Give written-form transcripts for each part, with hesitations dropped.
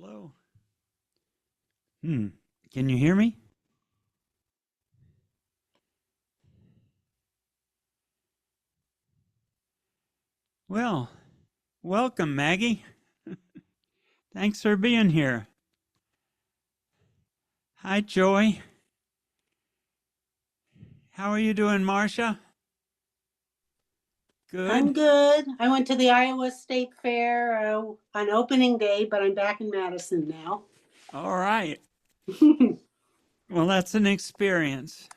Hello. Can you hear me? Well, welcome, Maggie. Thanks for being here. Hi, Joy. How are you doing, Marcia? I'm Good. good. I went to the Iowa State Fair on opening day, but I'm back in Madison now. All right. Well, that's an experience.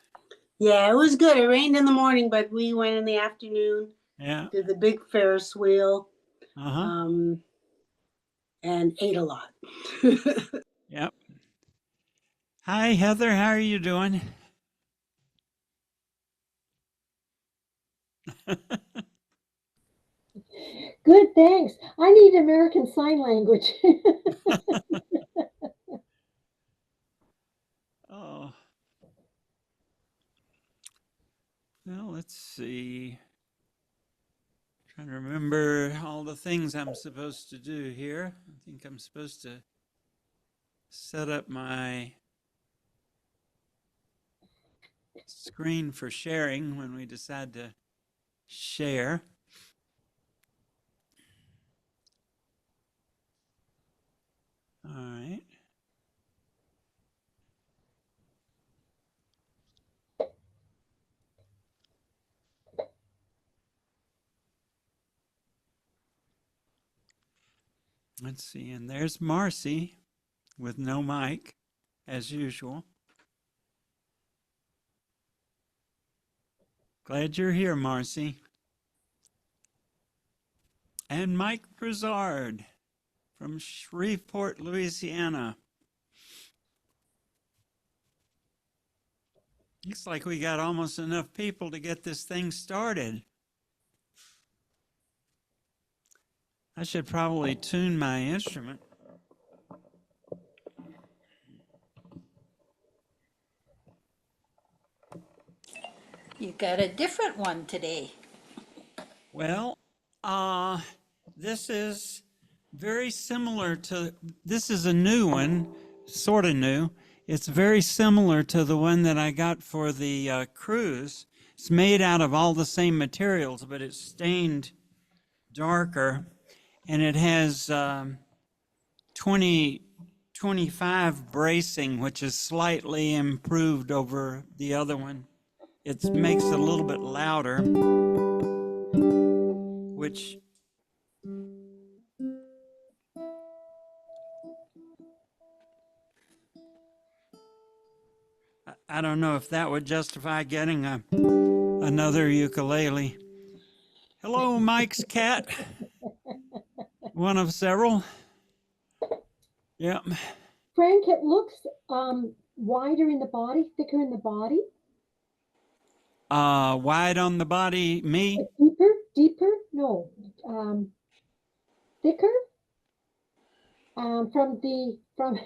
Yeah, it was good. It rained in the morning, but we went in the afternoon, Yeah. did the big Ferris wheel, Uh-huh. and ate a lot. Yep. Hi, Heather. How are you doing? Good, thanks. I need American Sign Language. Oh. Well, let's see. Trying to remember all the things I'm supposed to do here. I think I'm supposed to set up my screen for sharing when we decide to share. All right. Let's see. And there's Marcy with no mic, as usual. Glad you're here, Marcy. And Mike Broussard from Shreveport, Louisiana. Looks like we got almost enough people to get this thing started. I should probably tune my instrument. You got a different one today. Well, this is very similar to, this is a new one, sort of new. It's very similar to the one that I got for the cruise. It's made out of all the same materials, but it's stained darker, and it has 25 bracing, which is slightly improved over the other one. It makes it a little bit louder, which I don't know if that would justify getting another ukulele. Hello, Mike's cat. One of several. Yep. Frank, it looks wider in the body, thicker in the body. Wide on the body, me. Deeper? No. Thicker? From the from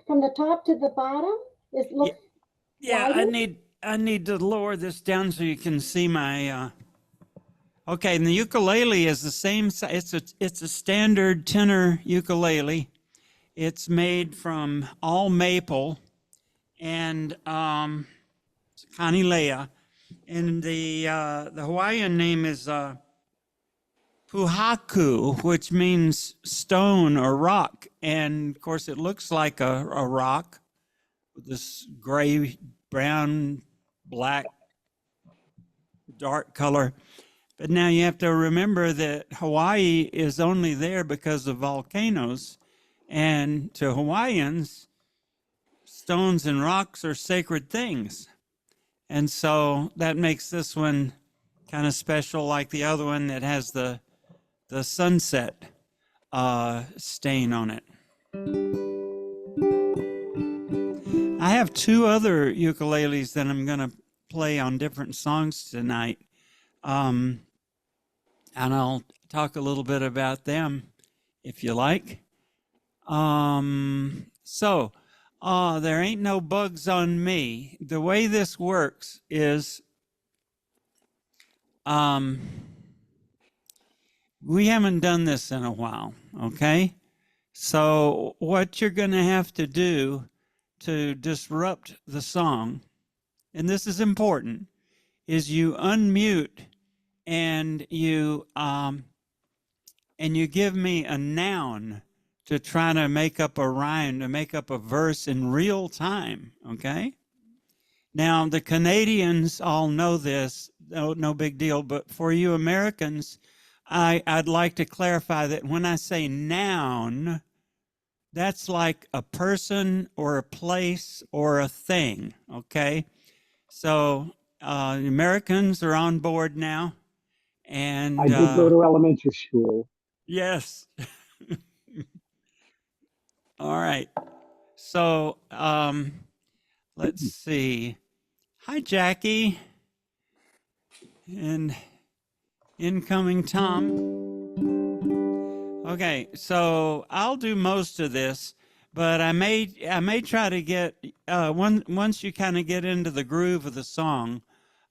from the top to the bottom? It looks Yeah, wider? I need to lower this down so you can see my okay, and the ukulele is the same size. It's a standard tenor ukulele. It's made from all maple and Kanilea, and the Hawaiian name is Puhaku, which means stone or rock, and of course it looks like a rock with this gray, brown, black, dark color. But now you have to remember that Hawaii is only there because of volcanoes, and to Hawaiians, stones and rocks are sacred things. And so that makes this one kind of special, like the other one that has the sunset stain on it. I have two other ukuleles that I'm going to play on different songs tonight. And I'll talk a little bit about them if you like. There ain't no bugs on me. The way this works is we haven't done this in a while, okay? So what you're going to have to do to disrupt the song, and this is important, is you unmute and you give me a noun to try to make up a rhyme, to make up a verse in real time. Okay. Now the Canadians all know this, no big deal. But for you Americans, I'd like to clarify that when I say noun, that's like a person or a place or a thing. Okay. So Americans are on board now. And I did go to elementary school. yes. All right. So let's see. Hi, Jackie. And incoming Tom. Okay, so I'll do most of this, but I may try to get once you kind of get into the groove of the song,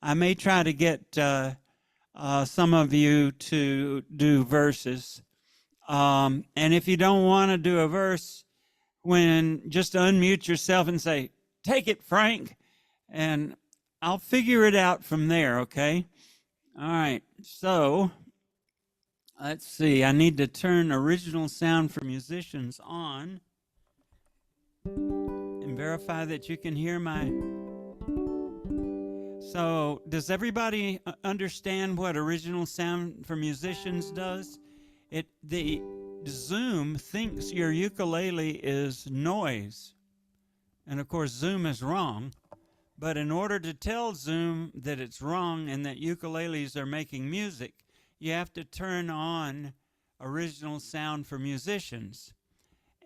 I may try to get some of you to do verses. And if you don't want to do a verse, when just unmute yourself and say, "Take it, Frank," and I'll figure it out from there. Okay. All right. So let's see. I need to turn original sound for musicians on and verify that you can hear my. So, does everybody understand what original sound for musicians does? The Zoom thinks your ukulele is noise. And of course, Zoom is wrong. But in order to tell Zoom that it's wrong and that ukuleles are making music, you have to turn on original sound for musicians.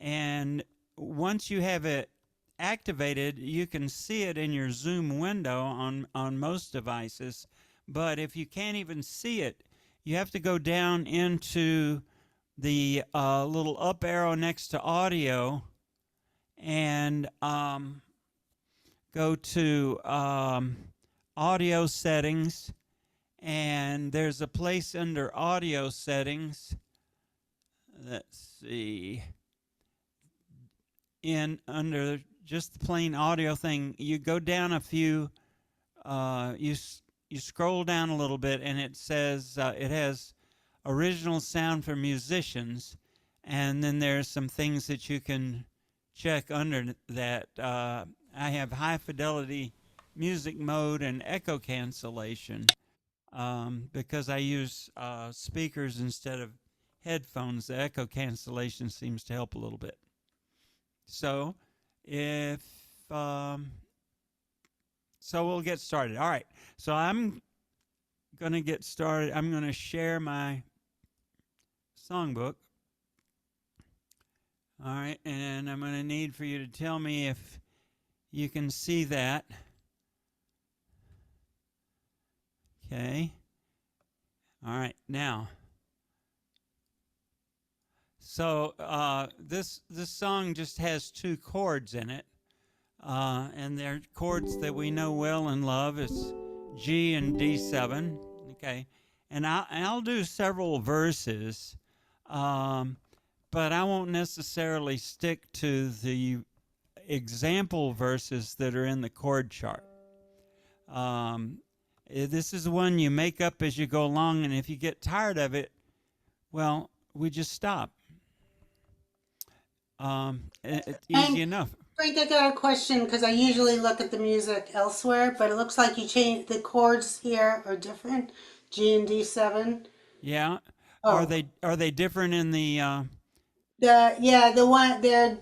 And once you have it activated, you can see it in your Zoom window on most devices. But if you can't even see it, you have to go down into the little up arrow next to audio and go to audio settings, and there's a place under audio settings. Let's see. Under just the plain audio thing, you go down a few. You scroll down a little bit, and it says it has original sound for musicians, and then there's some things that you can check under that. I have high fidelity music mode and echo cancellation because I use speakers instead of headphones. The echo cancellation seems to help a little bit. So if so we'll get started. All right. So I'm going to get started. I'm going to share my songbook. All right. And I'm going to need for you to tell me if you can see that. Okay. All right. Now, so this song just has two chords in it, and they're chords that we know well and love. It's G and D7. Okay, and I'll do several verses, but I won't necessarily stick to the example verses that are in the chord chart. This is one you make up as you go along, and if you get tired of it, well, we just stop. It's easy enough. Frank, I got a question because I usually look at the music elsewhere, but it looks like you changed the chords here are different. G and D7. Yeah. Oh. Are they different in the The one they're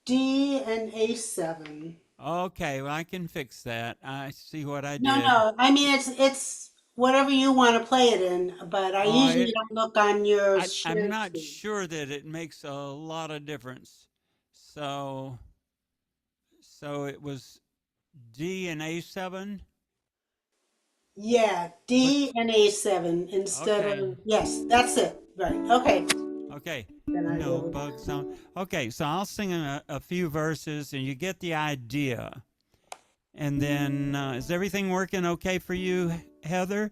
D and A7. Okay, well I can fix that. I see what I No, did. no. I mean it's whatever you want to play it in, but I Oh, usually don't look on your I'm shared not screen. sure that it makes a lot of difference. So it was D and A7. Yeah, D and A7 instead Okay. of yes, that's it. Right. Okay. Okay. Then I No will. bug sound. Okay, so I'll sing a few verses and you get the idea. And then is everything working okay for you, Heather?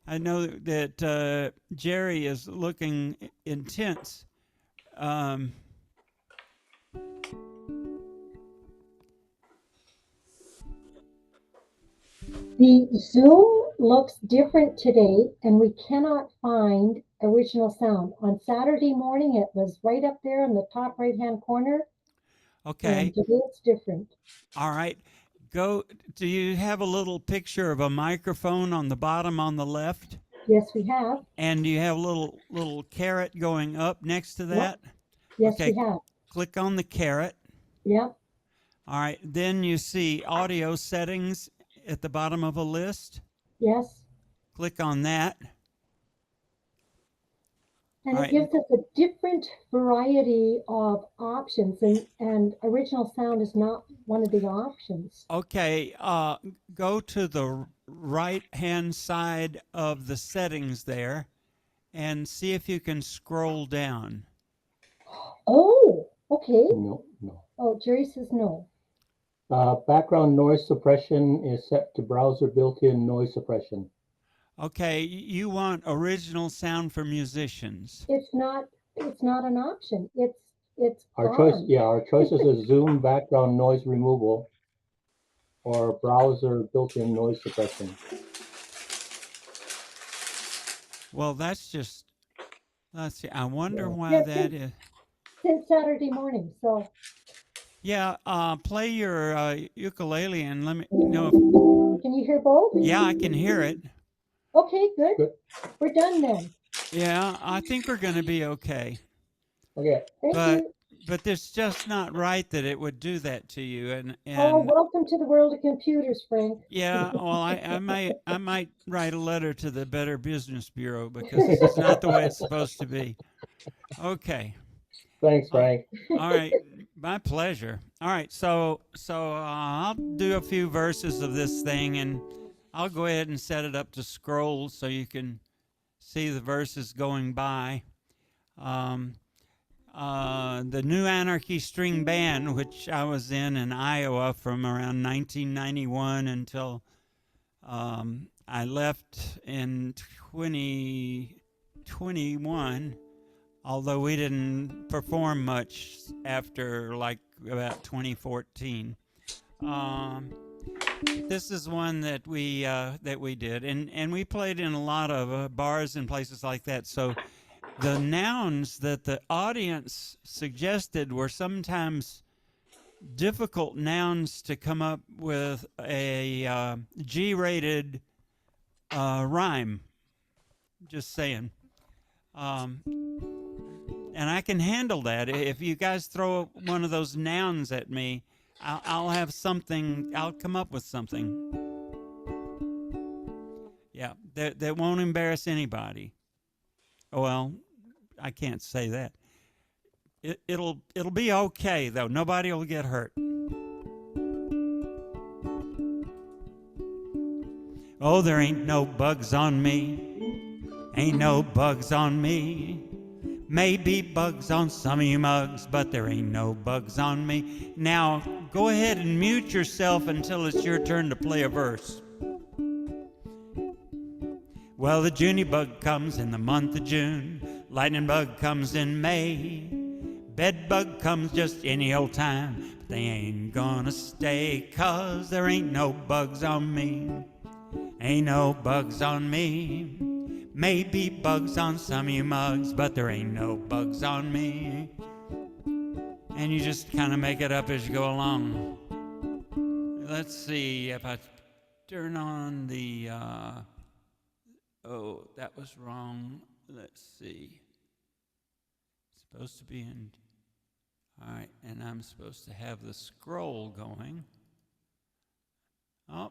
I know that Jerry is looking intense. The Zoom looks different today, and we cannot find original sound. On Saturday morning, it was right up there in the top right-hand corner, Okay. and today it's different. All right. Go. Do you have a little picture of a microphone on the bottom on the left? Yes, we have. And do you have a little caret going up next to Yep. that? Yes, Okay. we have. Click on the caret. Yep. All right. Then you see audio settings at the bottom of a list. Yes. Click on that. And All it right. gives us a different variety of options, and original sound is not one of the options. Okay. Go to the right-hand side of the settings there and see if you can scroll down. Oh, okay. No, no. Oh, Jerry says no. Background noise suppression is set to browser built-in noise suppression. Okay, you want original sound for musicians. It's not an option. It's Our choice, gone. yeah, our choices is Zoom background noise removal or browser built-in noise suppression. Well, that's just, let's see, I wonder Yeah. why Yeah, that is. since Saturday morning. So Yeah, play your ukulele and let me know if, can you hear both? yeah, I can hear it. Okay, good. Good. We're done then. Yeah, I think we're going to be okay. Okay. Thank But you. but it's just not right that it would do that to you. Oh, And welcome to the world of computers, Frank. yeah, well, I might write a letter to the Better Business Bureau because this is not the way it's supposed to be. Okay. Thanks, Frank. All right, my pleasure. All right, so I'll do a few verses of this thing, and I'll go ahead and set it up to scroll so you can see the verses going by. The New Anarchy String Band, which I was in Iowa from around 1991 until I left in 2021. Although we didn't perform much after like about 2014. This is one that we did, and we played in a lot of bars and places like that. So the nouns that the audience suggested were sometimes difficult nouns to come up with a G-rated rhyme. Just saying. And I can handle that. If you guys throw one of those nouns at me, I'll have something. I'll come up with something. Yeah, that won't embarrass anybody. Well, I can't say that. It'll be okay though. Nobody will get hurt. Oh, there ain't no bugs on me. Ain't no bugs on me. Maybe bugs on some of you mugs, but there ain't no bugs on me. Now, go ahead and mute yourself until it's your turn to play a verse. Well, the Junie bug comes in the month of June. Lightning bug comes in May. Bed bug comes just any old time. But they ain't gonna stay, 'cause there ain't no bugs on me. Ain't no bugs on me. Maybe bugs on some of you mugs, but there ain't no bugs on me. And you just kind of make it up as you go along. Let's see if I turn on the, oh, that was wrong. Let's see. It's supposed to be in, all right, and I'm supposed to have the scroll going. Oh.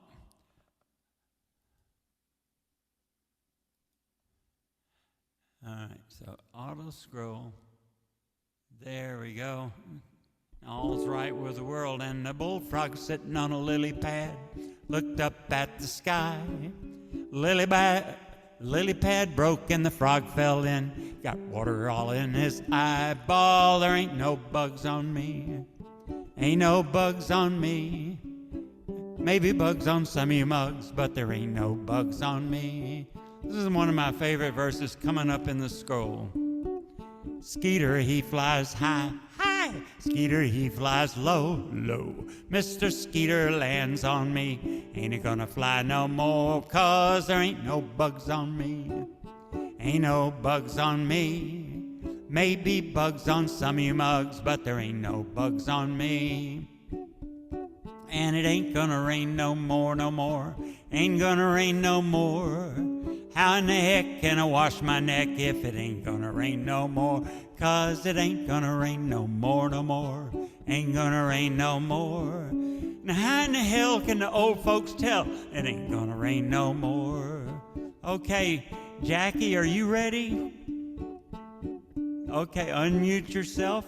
All right, so auto scroll. There we go. All's right with the world, and the bullfrog sitting on a lily pad looked up at the sky. Lily pad broke and the frog fell in. Got water all in his eyeball. There ain't no bugs on me. Ain't no bugs on me. Maybe bugs on some of you mugs, but there ain't no bugs on me. This is one of my favorite verses coming up in the scroll. Skeeter, he flies high, Hi! Skeeter, he flies low, low. Mr. Skeeter lands on me. Ain't it gonna fly no more, 'cause there ain't no bugs on me. Ain't no bugs on me. Maybe bugs on some of you mugs, but there ain't no bugs on me. And it ain't gonna rain no more, no more. Ain't gonna rain no more. How in the heck can I wash my neck if it ain't gonna rain no more? 'Cause it ain't gonna rain no more, no more. Ain't gonna rain no more. Now how in the hell can the old folks tell it ain't gonna rain no more? Okay, Jackie, are you ready? Okay, unmute yourself.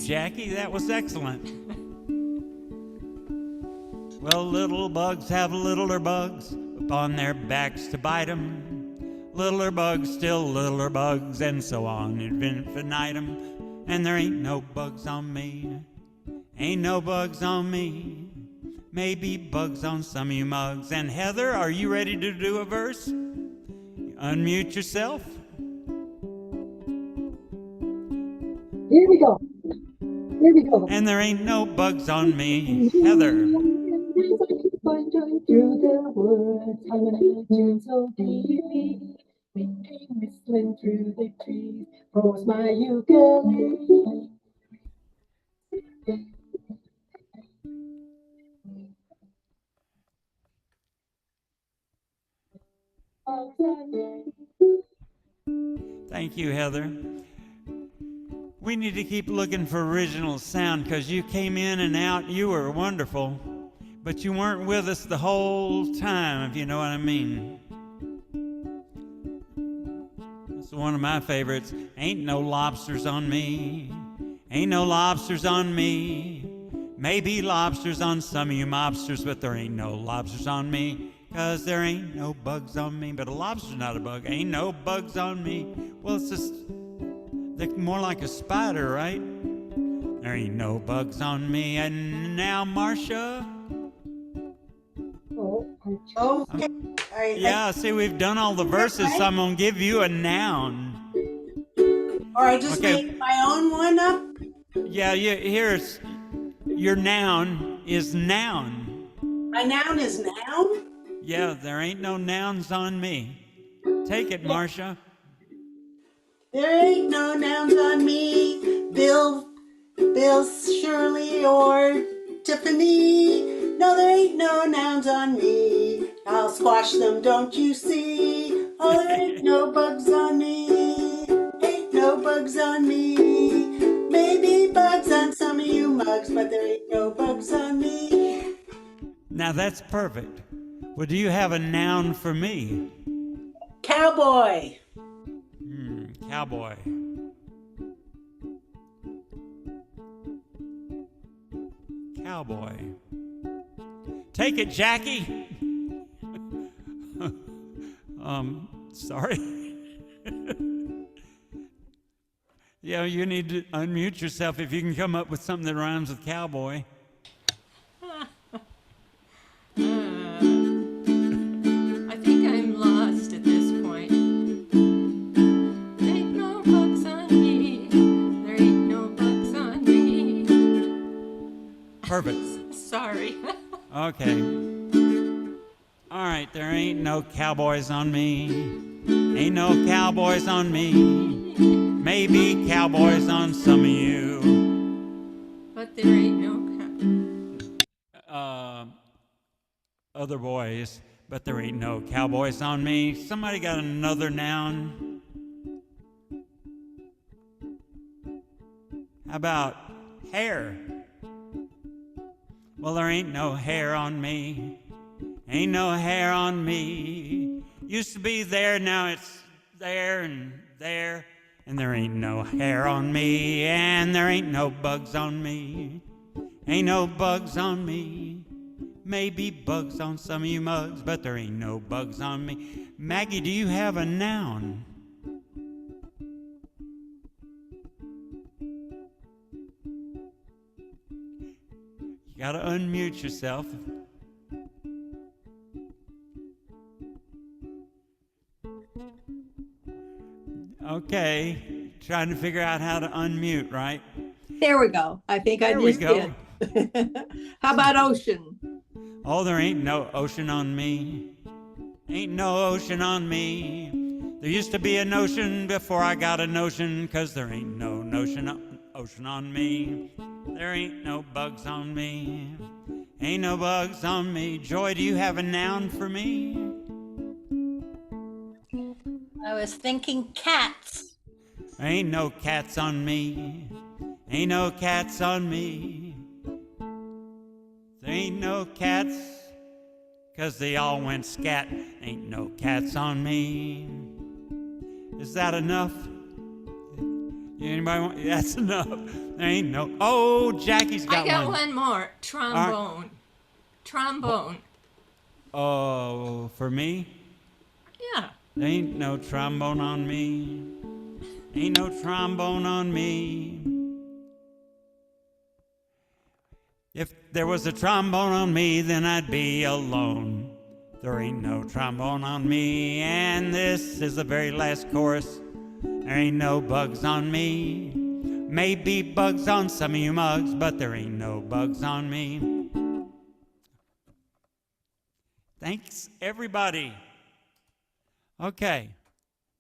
Jackie, that was excellent. Well, little bugs have littler bugs upon their backs to bite 'em. Littler bugs, still littler bugs, and so on ad infinitum. And there ain't no bugs on me. Ain't no bugs on me. Maybe bugs on some of you mugs. And Heather, are you ready to do a verse? Unmute yourself. Here we go. Here we go. And there ain't no bugs on me. Heather. Through the woods, humming a tune so deeply, whistling through the trees, froze my ukulele. Thank you, Heather. We need to keep looking for original sound because you came in and out. You were wonderful, but you weren't with us the whole time, if you know what I mean. It's one of my favorites. Ain't no lobsters on me. Ain't no lobsters on me. Maybe lobsters on some of you mobsters, but there ain't no lobsters on me. 'Cause there ain't no bugs on me. But a lobster's not a bug. Ain't no bugs on me. Well, it's just... they're more like a spider, right? There ain't no bugs on me. And now, Marcia. Okay. Yeah, see, we've done all the verses, so I'm going to give you a noun. Or I just made my own one up? Yeah, here's your noun is noun. My noun is noun? Yeah, there ain't no nouns on me. Take it, Marcia. There ain't no nouns on me. Bill, Shirley, or Tiffany. No, there ain't no nouns on me. I'll squash them, don't you see? Oh, there ain't no bugs on me. Ain't no bugs on me. Maybe bugs on some of you mugs, but there ain't no bugs on me. Now that's perfect. Well, do you have a noun for me? Cowboy. Cowboy. Cowboy. Take it, Jackie. Sorry. Yeah, you need to unmute yourself if you can come up with something that rhymes with cowboy. I think I'm lost at this point. There ain't no bugs on me. There ain't no bugs on me. Perfect. Sorry. Okay. All right, there ain't no cowboys on me. Ain't no cowboys on me. Maybe cowboys on some of you. But there ain't no Other boys, but there ain't no cowboys on me. Somebody got another noun? How about hair? Well, there ain't no hair on me. Ain't no hair on me. Used to be there, now it's there and there. And there ain't no hair on me. And there ain't no bugs on me. Ain't no bugs on me. Maybe bugs on some of you mugs, but there ain't no bugs on me. Maggie, do you have a noun? You gotta unmute yourself. Okay, trying to figure out how to unmute, right? There we go. I think I There we just go. did. How about ocean? Oh, there ain't no ocean on me. Ain't no ocean on me. There used to be a notion before I got a notion, 'cause there ain't no ocean on me. There ain't no bugs on me. Ain't no bugs on me. Joy, do you have a noun for me? I was thinking cats. Ain't no cats on me. Ain't no cats on me. There ain't no cats, 'cause they all went scat. Ain't no cats on me. Is that enough? Anybody want? That's enough. There ain't no. Oh, Jackie's got I got one. one more. Trombone. Trombone. Oh, for me? Yeah. There ain't no trombone on me. Ain't no trombone on me. If there was a trombone on me, then I'd be alone. There ain't no trombone on me, and this is the very last chorus. There ain't no bugs on me. Maybe bugs on some of you mugs, but there ain't no bugs on me. Thanks, everybody. Okay,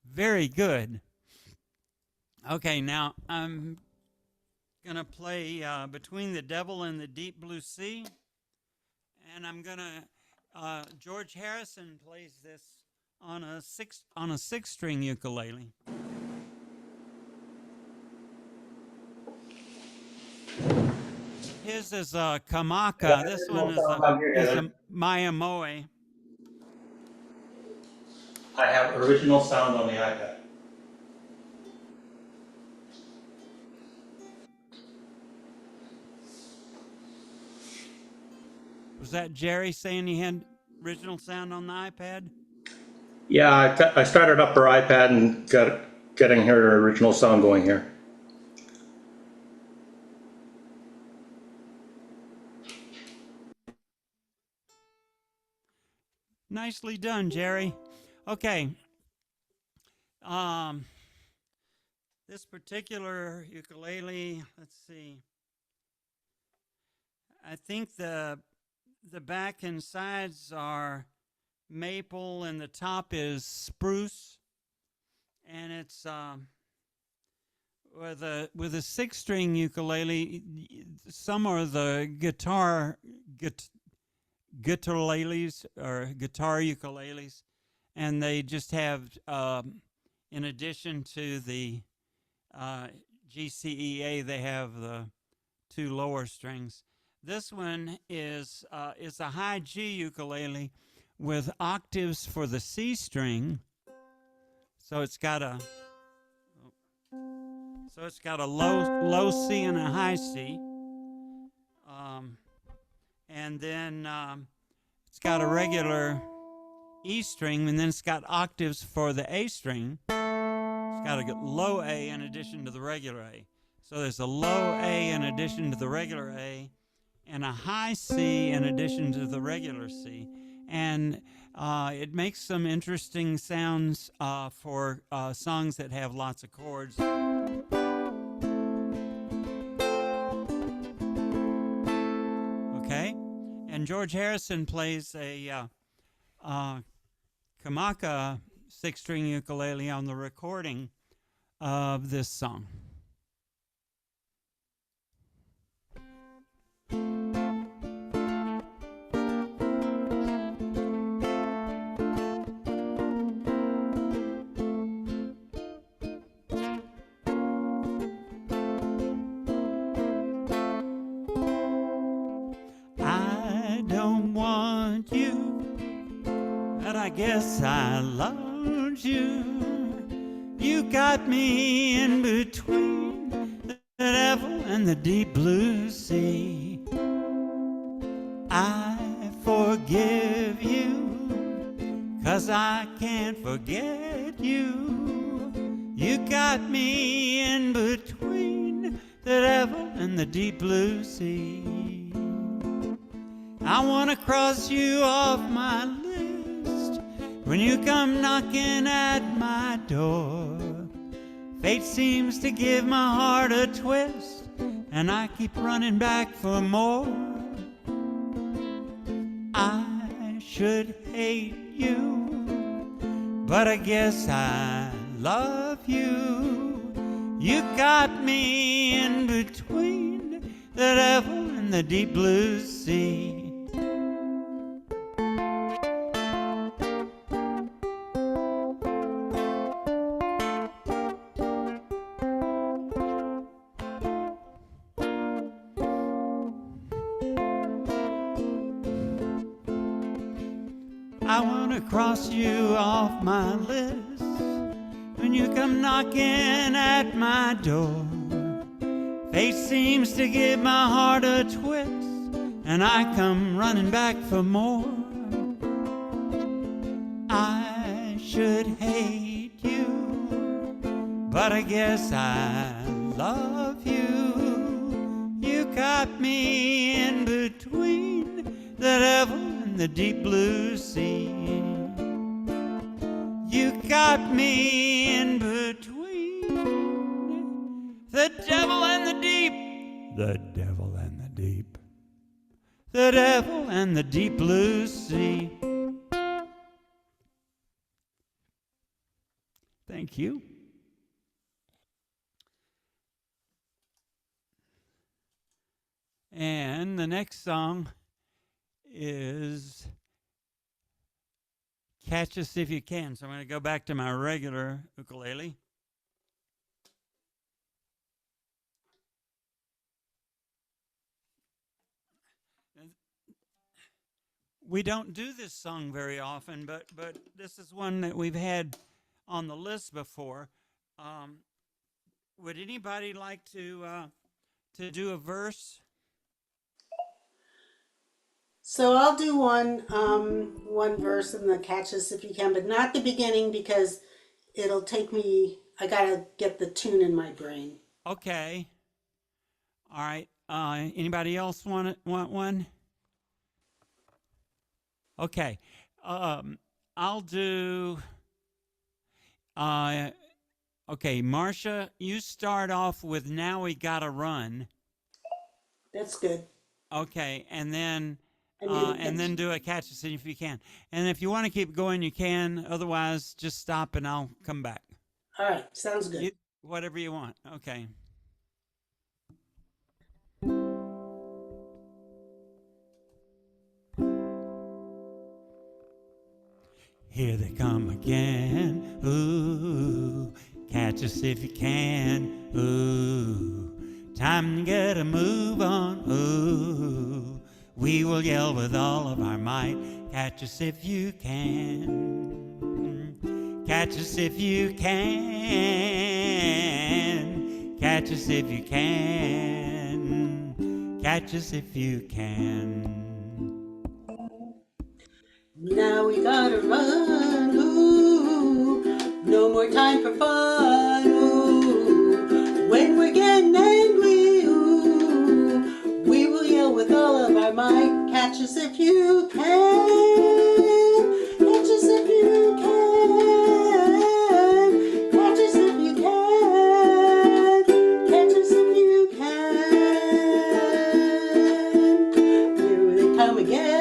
very good. Okay, now I'm gonna play Between the Devil and the Deep Blue Sea, and I'm gonna George Harrison plays this on a six-string ukulele. His is a Kamaka. This one is a Maya Moe. I have original sound on the iPad. Was that Jerry saying he had original sound on the iPad? Yeah, I started up her iPad and getting her original sound going here. Nicely done, Jerry. Okay. This particular ukulele, let's see. I think the back and sides are maple and the top is spruce, and it's with a six-string ukulele. Some are the guitarales or guitar ukuleles, and they just have in addition to the GCEA, they have the two lower strings. This one is a high G ukulele with octaves for the C string. So it's got a low C and a high C, and then it's got a regular E string, and then it's got octaves for the A string. It's got a low A in addition to the regular A. So there's a low A in addition to the regular A, and a high C in addition to the regular C. And it makes some interesting sounds for songs that have lots of chords. Okay? And George Harrison plays a Kamaka six-string ukulele on the recording of this song. I don't want you, but I guess I loved you. You got me in between the devil and the deep blue sea. I forgive you, 'cause I can't forget you. You got me in between the devil and the deep blue sea. I wanna cross you off my list when you come knocking at my door. Fate seems to give my heart a twist, and I keep running back for more. I should hate you, but I guess I love you. You got me in between the devil and the deep blue sea. I wanna cross you off my list when you come knocking at my door. Fate seems to give my heart a twist, and I come running back for more. I should hate you, but I guess I love you. You got me in between the devil and the deep blue sea. You got me in between the devil and the deep, the devil and the deep, the devil and the deep blue sea. Thank you. And the next song is Catch Us If You Can. So I'm going to go back to my regular ukulele. We don't do this song very often, but this is one that we've had on the list before. Would anybody like to do a verse? So I'll do one verse in the Catch Us If You Can, but not the beginning because it'll take me. I gotta get the tune in my brain. Okay. All right. Anybody else want one? Okay. I'll do. Okay, Marcia, you start off with "Now We Gotta Run." That's good. Okay, and then And then do a Catch Us If You Can. And if you want to keep going, you can. Otherwise, just stop and I'll come back. All right, sounds good. Whatever you want. Okay. Here they come again. Ooh, catch us if you can. Ooh, time to get a move on. Ooh, we will yell with all of our might. Catch us if you can. Catch us if you can. Catch us if you can. Catch us if you can. Now we gotta run, ooh, no more time for fun, ooh, when we're getting angry, ooh, we will yell with all of our might, catch us if you can, catch us if you can, catch us if you can, catch us if you can, here they come again,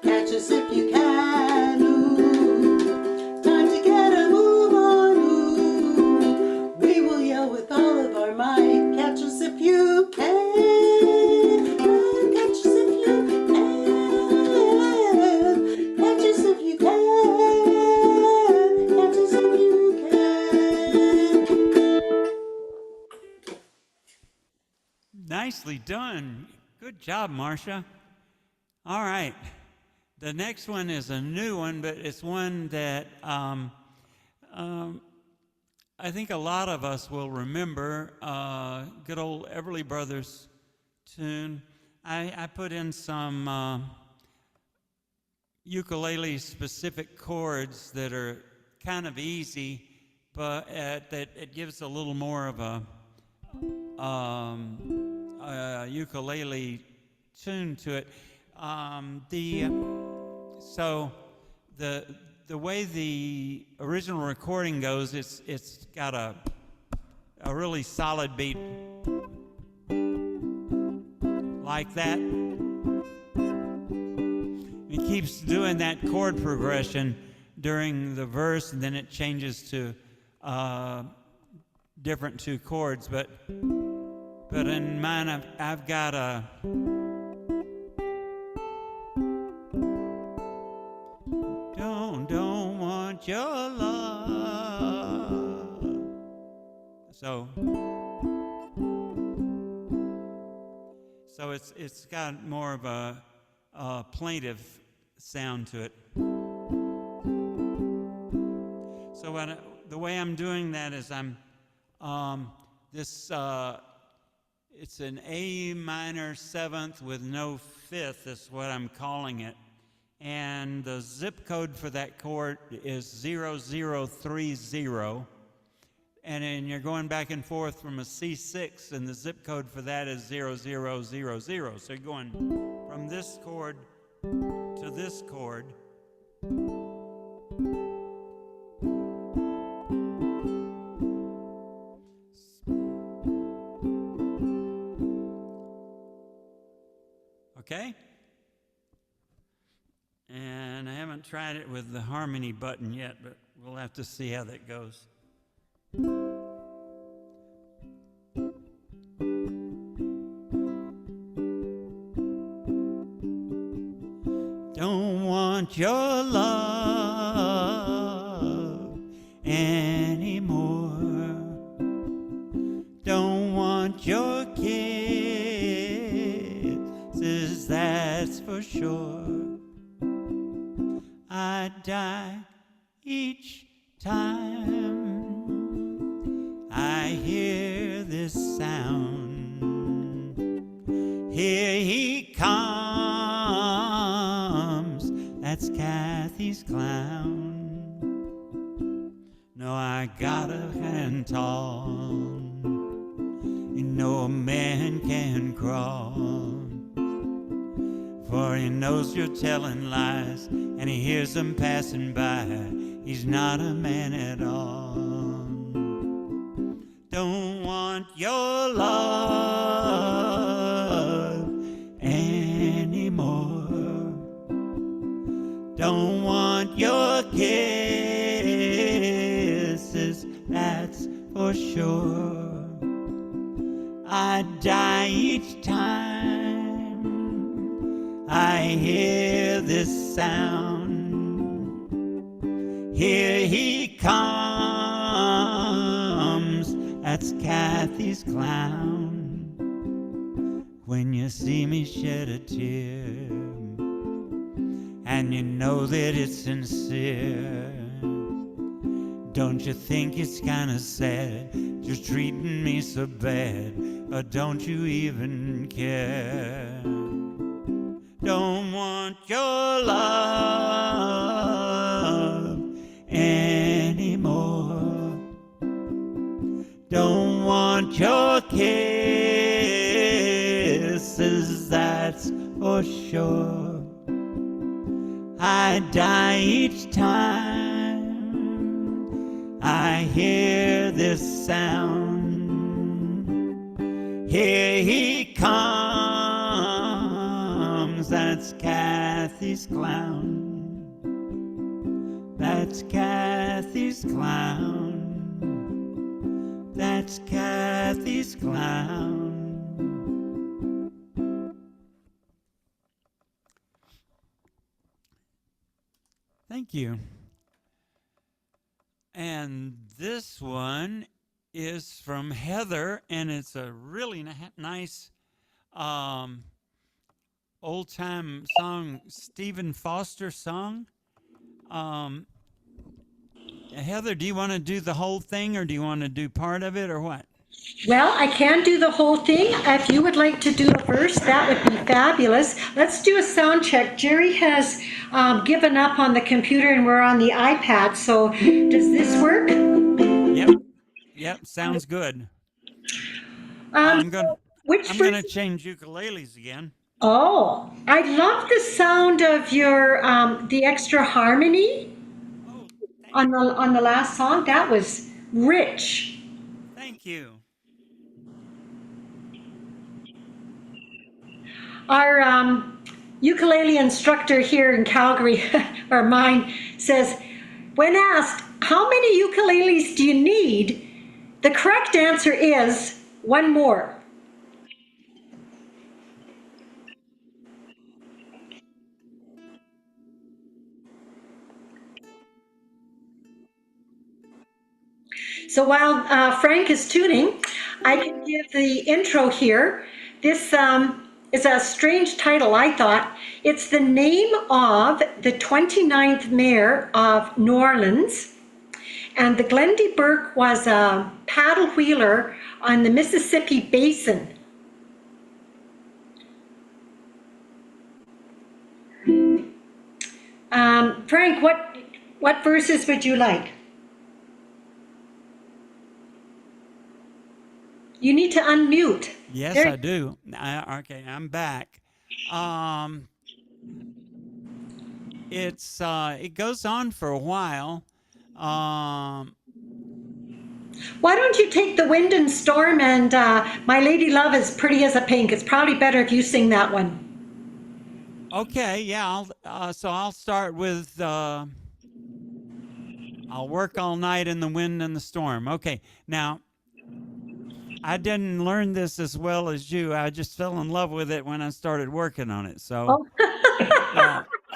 catch us if you can, ooh. Time to get a move on, ooh. We will yell with all of our might. Catch us if you can. Catch us if you can. Catch us if you can. Catch us if you can. Nicely done. Good job, Marcia. All right. The next one is a new one, but it's one that I think a lot of us will remember. Good old Everly Brothers tune. I put in some ukulele specific chords that are kind of easy, but that it gives a little more of a ukulele tune to it. So the way the original recording goes, it's got a really solid beat like that. It keeps doing that chord progression during the verse, and then it changes to different two chords. But in mine, I've got a don't want your love. So it's got more of a plaintive sound to it. So the way I'm doing that is I'm it's an A minor seventh with no fifth is what I'm calling it. And the zip code for that chord is 0030. And then you're going back and forth from a C6, and the zip code for that is 0000. So you're going from this chord to this chord. Okay? And I haven't tried it with the harmony button yet, but we'll have to see how that goes. Don't want your love anymore. Don't want your kisses, that's for sure. I die each time I hear this sound. Here he comes, that's Kathy's clown. No, I got a hand tall, you know a man can crawl. For he knows you're telling lies, and he hears them passing by. He's not a man at all. Don't want your love anymore. Don't want your kisses, that's for sure. I die each time I hear this sound. Here he comes, that's Kathy's clown. When you see me shed a tear, and you know that it's sincere, don't you think it's kinda sad, just treating me so bad, or don't you even care? Don't want your love anymore. Don't want your kisses, that's for sure. I die each time I hear this sound. Here he comes, that's Kathy's clown. That's Kathy's clown. That's Kathy's clown. Thank you. And this one is from Heather, and it's a really nice old-time song, Stephen Foster song. Heather, do you want to do the whole thing, or do you want to do part of it, or what? Well, I can do the whole thing. If you would like to do it first, that would be fabulous. Let's do a sound check. Jerry has given up on the computer and we're on the iPad. So does this work? Yep, sounds good. Um, I'm gonna which I'm verse? gonna change ukuleles again. Oh, I love the sound of your the extra harmony Oh, on the last song. That was rich. thank you. Our ukulele instructor here in Calgary, or mine, says, when asked, how many ukuleles do you need? The correct answer is one more. So while Frank is tuning, I can give the intro here. This is a strange title, I thought. It's the name of the 29th mayor of New Orleans. And the Glendy Burke was a paddle wheeler on the Mississippi Basin. Frank, what verses would you like? You need to unmute. Yes, There- I do. Okay, I'm back. It goes on for a while. Why don't you take the wind and storm and My Lady Love is Pretty as a Pink? It's probably better if you sing that one. Okay, yeah. I'll start with I'll work all night in the wind and the storm. Okay, now I didn't learn this as well as you. I just fell in love with it when I started working on it. So, Oh.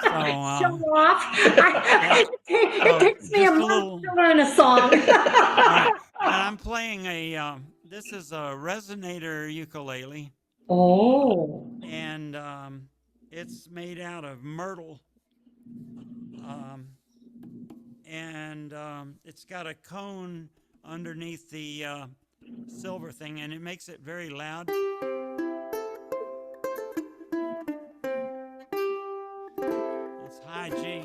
so Show off. yeah. It takes me a Just a month little. to learn a song. All right, and I'm playing this is a resonator ukulele, Oh. and it's made out of myrtle, um, and it's got a cone underneath the silver thing, and it makes it very loud. It's high G.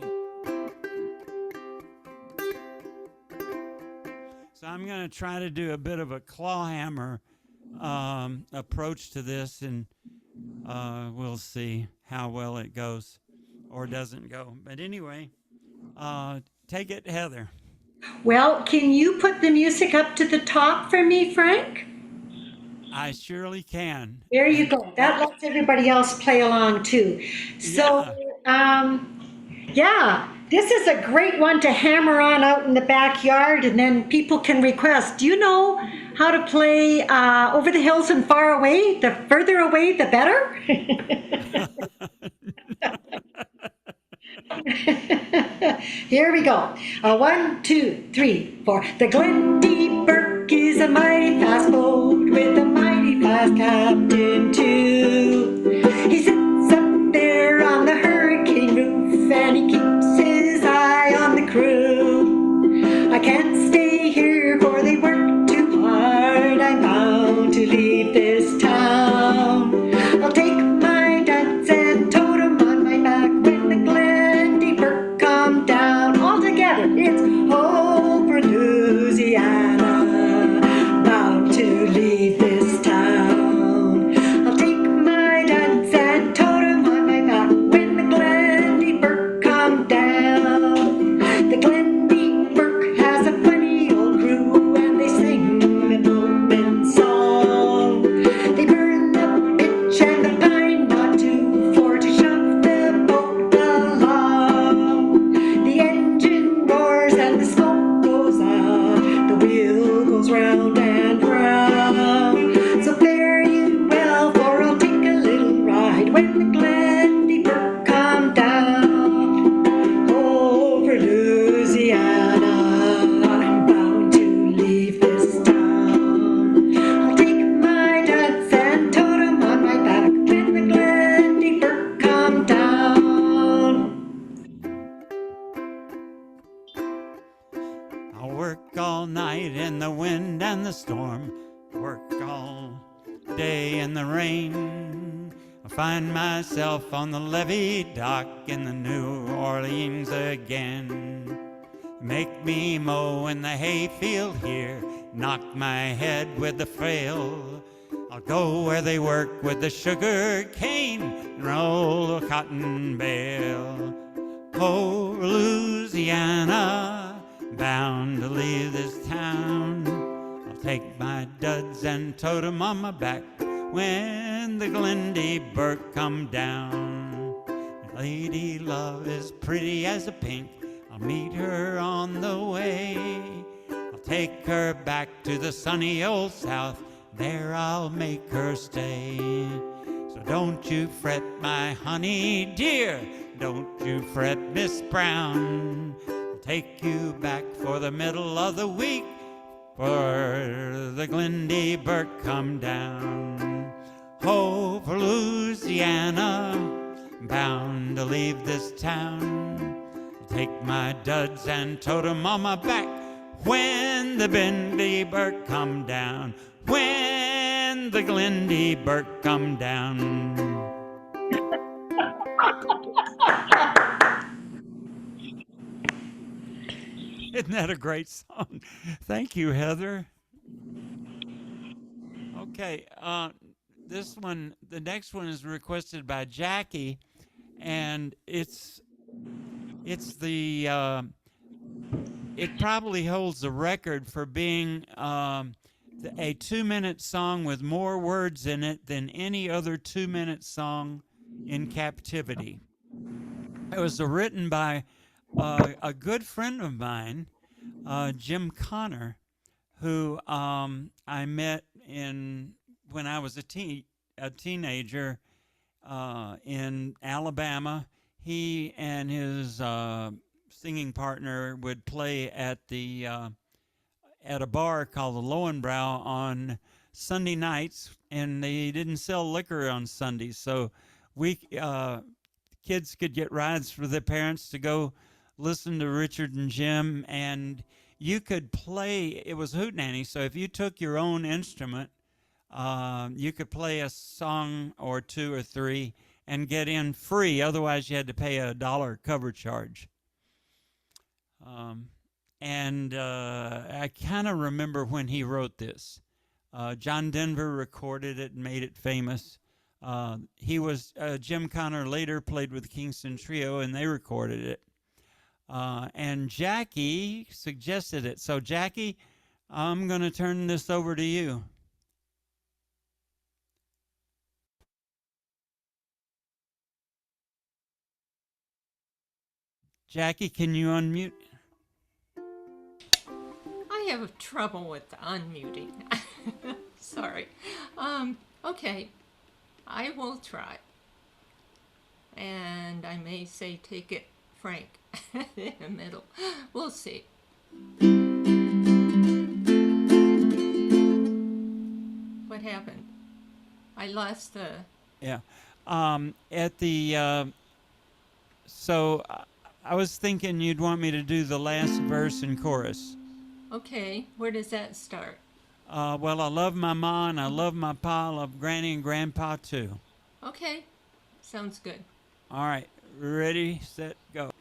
So I'm going to try to do a bit of a claw hammer approach to this, and we'll see how well it goes or doesn't go. But anyway, take it, Heather. Well, can you put the music up to the top for me, Frank? I surely can. There you And go. That lets everybody else play along too. So, yeah, yeah, this is a great one to hammer on out in the backyard, and then people can request. Do you know how to play Over the Hills and Far Away? The further away, the better? Here we go. 1, 2, 3, 4. The Glendy Burke is a mighty fast boat with a mighty fast captain too. He sits up there on the hurricane roof and he keeps his eye on the crew. I can't stay here for they work too hard. I'm bound to leave this town. I'll take my duds and tote 'em on my back when the Glendy Burke come down. All together, it's over Louisiana, bound to leave this town. I'll take my duds and tote 'em on my back when the Glendy Burke come down. The Glendy Burke has a funny old crew and they sing an open song. They burn the pitch and the pine knot too for to shove the boat along. The engine roars and the smoke goes up, the wheel goes round and round. So fare you well, for I'll take a little ride when the Glendy Burke come down. Over Louisiana, I'm bound to leave this town. I'll take my duds and tote 'em on my back when the Glendy Burke come down. I'll work all night in the wind and the storm, work all day in the rain. I find myself on the levee dock in the New Orleans again. Make me mow in the hayfield here, knock my head with the flail. I'll go where they work with the sugar cane and roll a cotton bale. Oh, Louisiana, bound to leave this town. I'll take my duds and tote 'em on my back when the Glendy Burke come down. Lady love is pretty as a pink. I'll meet her on the way. I'll take her back to the sunny old South. There I'll make her stay. So don't you fret, my honey dear. Don't you fret, Miss Brown. I'll take you back for the middle of the week, for the Glendy Burke come down. Oh, for Louisiana, bound to leave this town. I'll take my duds and tote 'em on my back when the Glendy Burke come down. When the Glendy Burke come down. Isn't that a great song? Thank you, Heather. Okay, the next one is requested by Jackie, and it probably holds the record for being a 2-minute song with more words in it than any other 2-minute song in captivity. It was written by a good friend of mine, Jim Connor, who I met when I was a teenager in Alabama. He and his singing partner would play at a bar called the Lowenbrow on Sunday nights, and they didn't sell liquor on Sundays, so kids could get rides for their parents to go listen to Richard and Jim, and you could play. It was hootenanny, so if you took your own instrument, you could play a song or two or three and get in free. Otherwise, you had to pay $1 cover charge. I kind of remember when he wrote this. John Denver recorded it and made it famous. Jim Connor later played with the Kingston Trio, and they recorded it. And Jackie suggested it. So, Jackie, I'm going to turn this over to you. Jackie, can you unmute? I have trouble with unmuting. Sorry. Okay. I will try. And I may say take it Frank in the middle. We'll see. What happened? I lost the... Yeah. So I was thinking you'd want me to do the last verse and chorus. Okay. Where does that start? Well, I love my ma and I love my pa. I love Granny and Grandpa too. Okay. Sounds good. All right. Ready, set, go.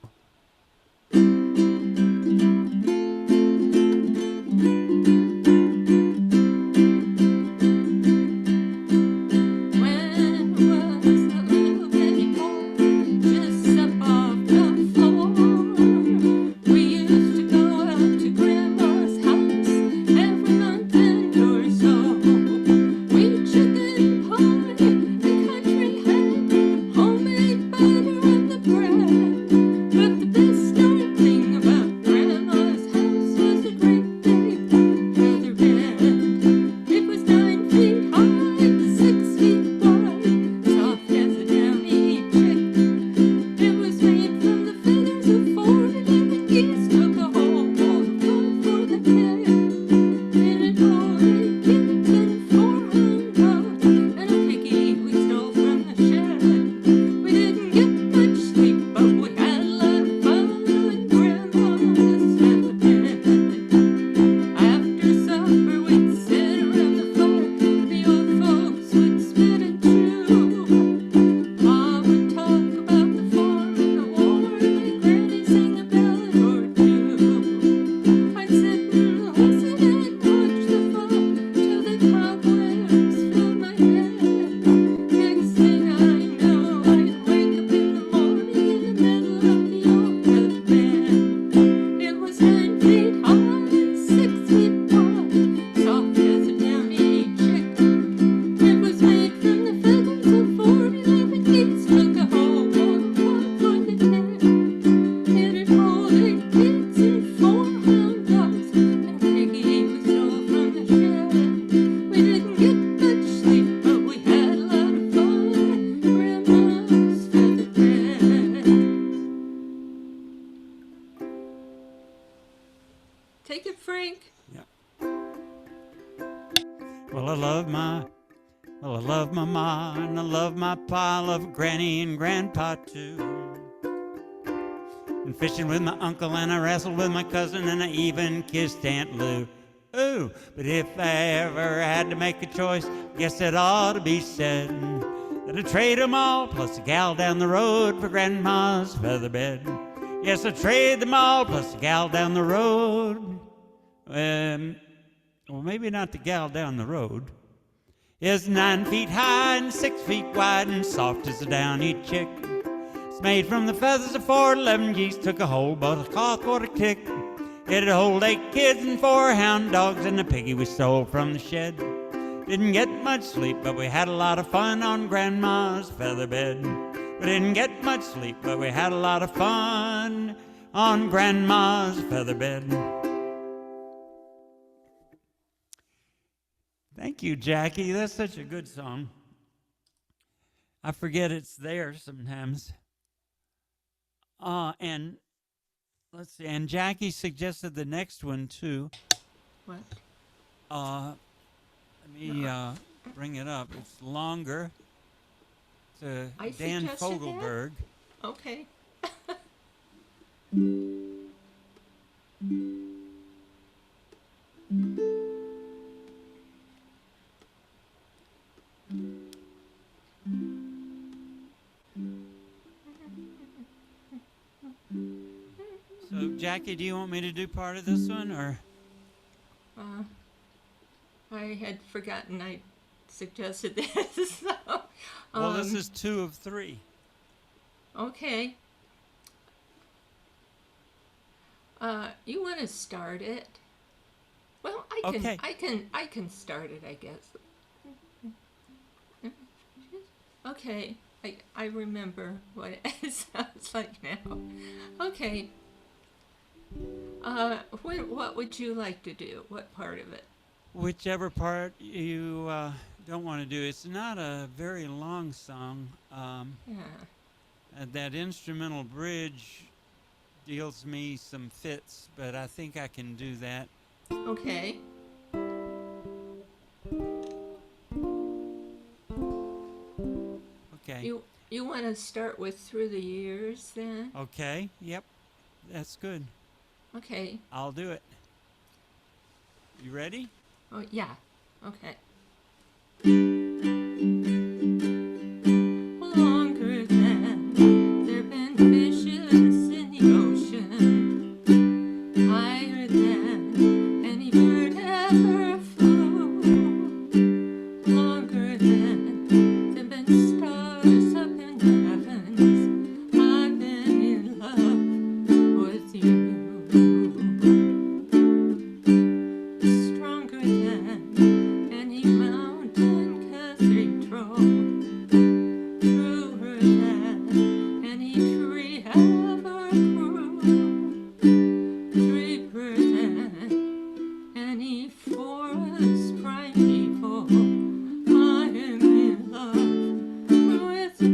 Take it, Frank. Well, I love my ma, and I love my pa, I love granny and grandpa too. And fishing with my uncle, and I wrestled with my cousin, and I even kissed Aunt Lou. Ooh, but if I ever had to make a choice, guess it ought to be said that I'd trade 'em all, plus a gal down the road, for Grandma's feather bed. Yes, I'd trade them all, plus a gal down the road. Well, maybe not the gal down the road. Is 9 feet high and 6 feet wide and soft as a downy chick. It's made from the feathers of 411 geese. Took a whole bottle of cloth for a kick. It'd hold 8 kids and 4 hound dogs and a piggy we stole from the shed. Didn't get much sleep, but we had a lot of fun on Grandma's feather bed. We didn't get much sleep, but we had a lot of fun on Grandma's feather bed. Thank you, Jackie. That's such a good song. I forget it's there sometimes. And let's see. And Jackie suggested the next one too. What? Let me bring it up. It's longer. It's I Dan suggested that? Fogelberg. Okay. So, Jackie, do you want me to do part of this one, or? I had forgotten I suggested this. So, Well, this is 2 of 3. okay. You want to start it? Well, Okay. I can start it, I guess. Okay, I remember what it sounds like now. Okay. What would you like to do? What part of it? Whichever part you don't want to do. It's not a very long song. Yeah. That instrumental bridge deals me some fits, but I think I can do that. Okay. Okay. You want to start with Through the Years then? Okay. Yep. That's good. Okay. I'll do it. You ready? Oh, yeah. Okay. Longer than there've been fishes in the ocean, higher than any bird ever flew, longer than there've been stars up in the heavens, I've been in love with you. Stronger than any mountain cathedral, truer than any tree ever grew, deeper than any forest primeval, I am in love with you.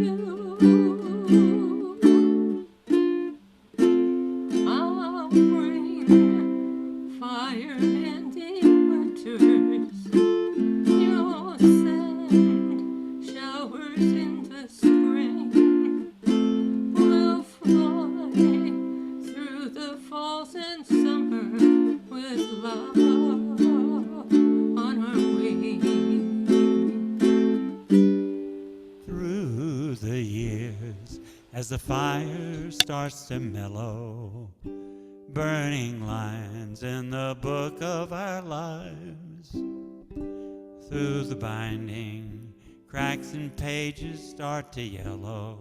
I'll bring fire in the winters, you'll send showers in the spring, we'll fly through the falls and summer with love on our wings. Through the years, as the fire starts to mellow, burning lines in the book of our lives. Through the binding, cracks and pages start to yellow,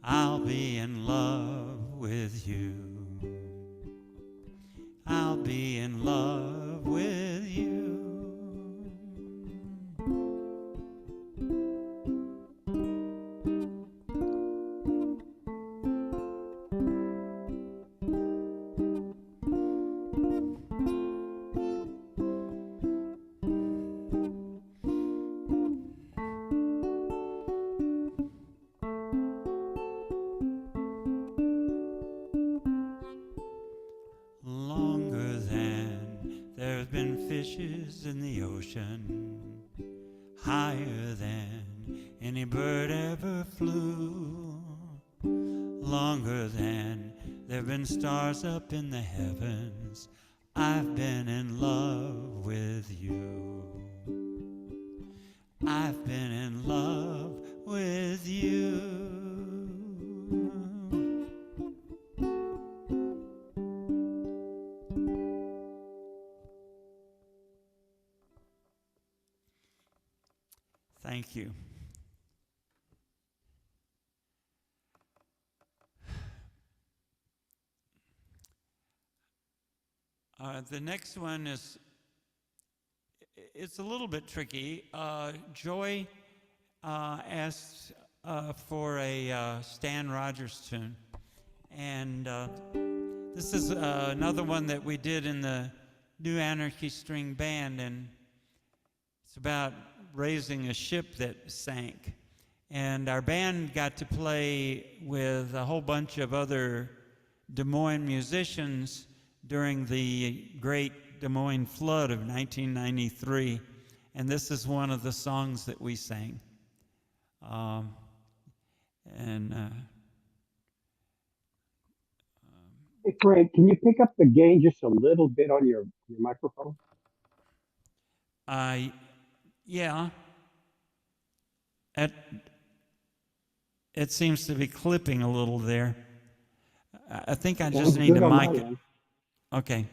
I'll be in love with you. I'll be in love with you. Longer than fishes in the ocean, higher than any bird ever flew, longer than there've been stars up in the heavens. I've been in love with you. I've been in love with you. Thank you. The next one is, it's a little bit tricky. Joy asked for a Stan Rogers tune. And this is another one that we did in the New Anarchy String Band, and it's about raising a ship that sank. And our band got to play with a whole bunch of other Des Moines musicians during the great Des Moines flood of 1993. And this is one of the songs that we sang. Hey, Frank, can you pick up the gain just a little bit on your microphone? Yeah. It seems to be clipping a little there. I think I just need to mic it. Okay.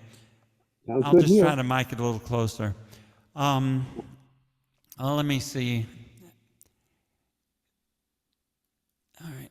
I'll just try to mic it a little closer. Let me see. All right.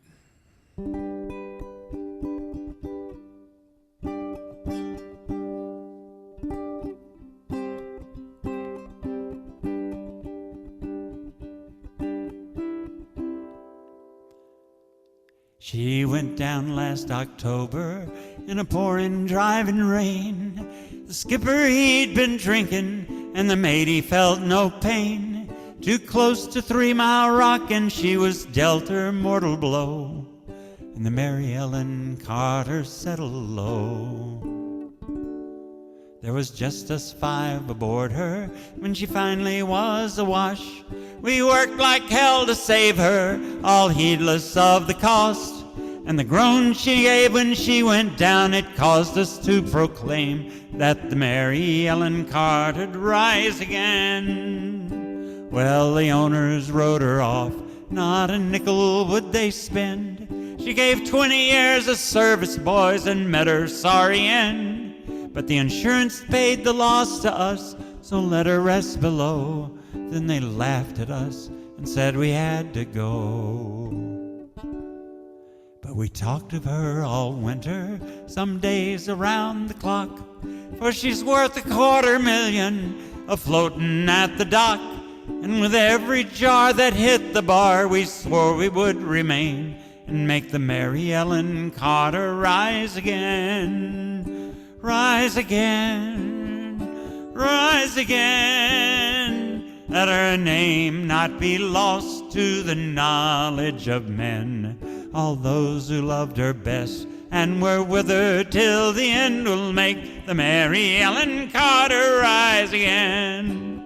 She went down last October in a pouring, driving rain. The skipper, he'd been drinking, and the mate, he felt no pain. Too close to 3 Mile Rock, and she was dealt her mortal blow. And the Mary Ellen Carter settled low. There was just us 5 aboard her when she finally was awash. We worked like hell to save her, all heedless of the cost. And the groan she gave when she went down, it caused us to proclaim that the Mary Ellen Carter'd rise again. Well, the owners wrote her off, not a nickel would they spend. She gave 20 years of service, boys, and met her sorry end. But the insurance paid the loss to us, so let her rest below. Then they laughed at us and said we had to go. But we talked of her all winter, some days around the clock, for she's worth $250,000 a-floating at the dock. And with every jar that hit the bar, we swore we would remain and make the Mary Ellen Carter rise again. Rise again, rise again. Let her name not be lost to the knowledge of men. All those who loved her best and were with her till the end will make the Mary Ellen Carter rise again.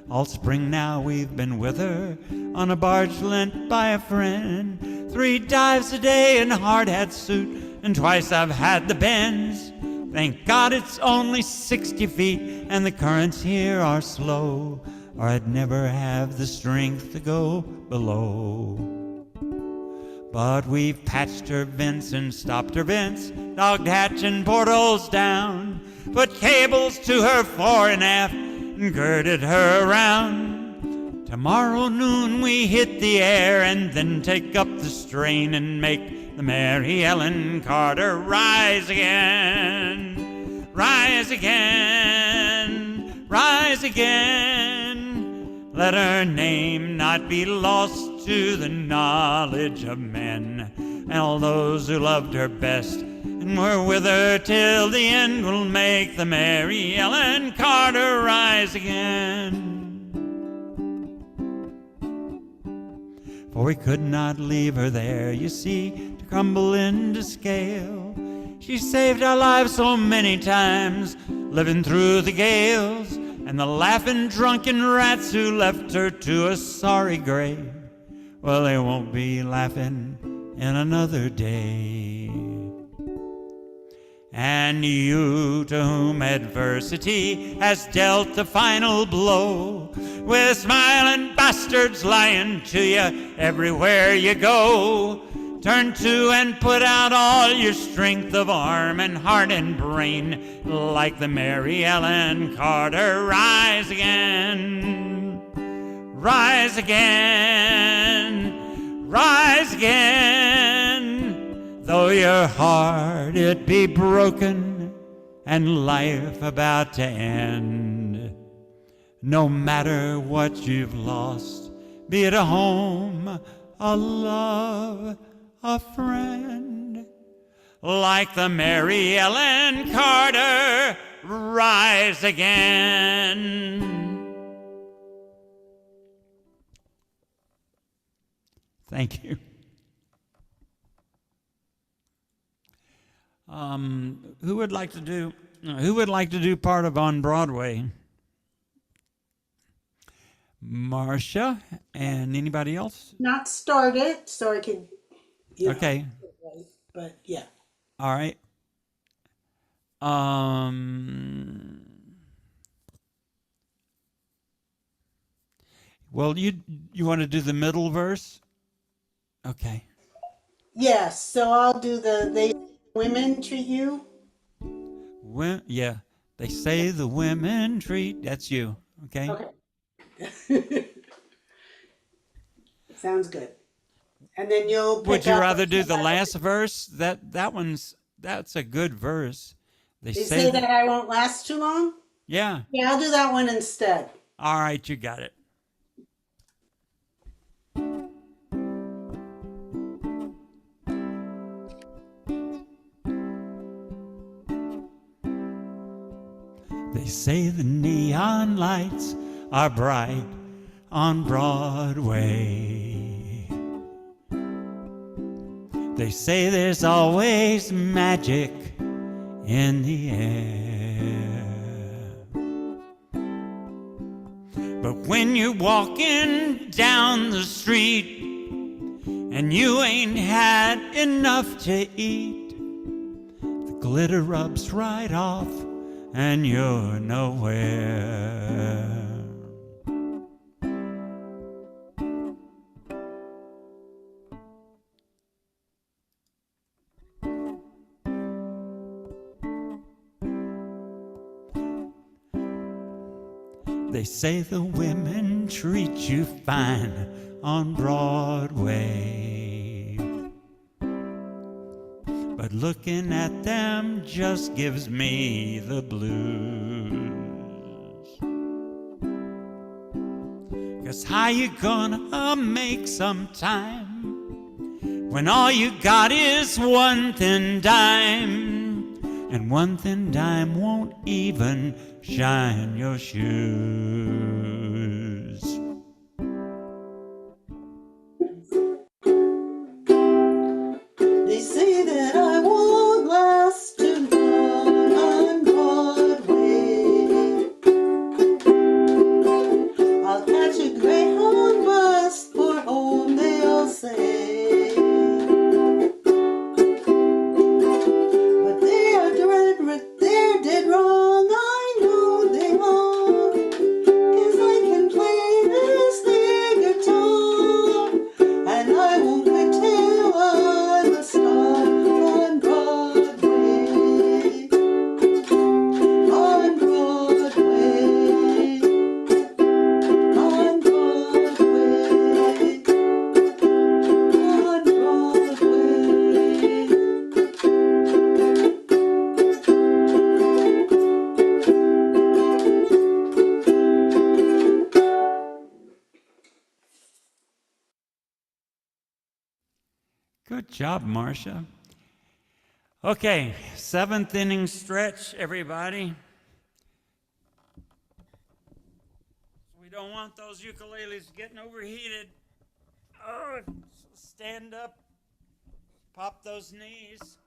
All spring now we've been with her on a barge lent by a friend. 3 dives a day in hard hat suit, and twice I've had the bends. Thank God it's only 60 feet and the currents here are slow, or I'd never have the strength to go below. But we've patched her vents and stopped her vents, dogged hatch and portholes down, put cables to her fore and aft, and girded her around. Tomorrow noon we hit the air and then take up the strain and make the Mary Ellen Carter rise again. Rise again, rise again. Let her name not be lost to the knowledge of men. And all those who loved her best and were with her till the end will make the Mary Ellen Carter rise again. For we could not leave her there, you see, to crumble into scale. She saved our lives so many times, living through the gales and the laughing drunken rats who left her to a sorry grave. Well, they won't be laughing in another day. And you to whom adversity has dealt the final blow, with smiling bastards lying to you everywhere you go, turn to and put out all your strength of arm and heart and brain, like the Mary Ellen Carter. Rise again, rise again, rise again, though your heart it be broken and life about to end. No matter what you've lost, be it a home, a love, a friend, like the Mary Ellen Carter, rise again. Thank you. Who would like to do part of On Broadway? Marcia and anybody else? Not started, so I could. Okay. But yeah. All right. Well, you want to do the middle verse? Okay. Yes, so I'll do they women treat you. Yeah. They say the women treat. That's you. Okay. Okay. Sounds good. And then you'll pick Would you up rather do the last verse? That's a good verse. They say that I won't last too long? Yeah. Yeah, I'll do that one instead. All right, you got it. They say the neon lights are bright on Broadway. They say there's always magic in the air. But when you're walking down the street and you ain't had enough to eat, the glitter rubs right off and you're nowhere. They say the women treat you fine on Broadway, but looking at them just gives me the blues. 'Cause how you gonna make some time when all you got is one thin dime, and one thin dime won't even shine your shoes? They say that I won't last too long on Broadway. I'll catch a Greyhound bus for home, they'll say. But they're dead wrong, I know they won't. 'Cause I can play this their guitar, and I won't quit till I'm a star on Broadway. On Broadway. On Broadway. On Broadway. Good job, Marcia. Okay, 7th inning stretch, everybody. We don't want those ukuleles getting overheated. Oh, stand up, pop those knees.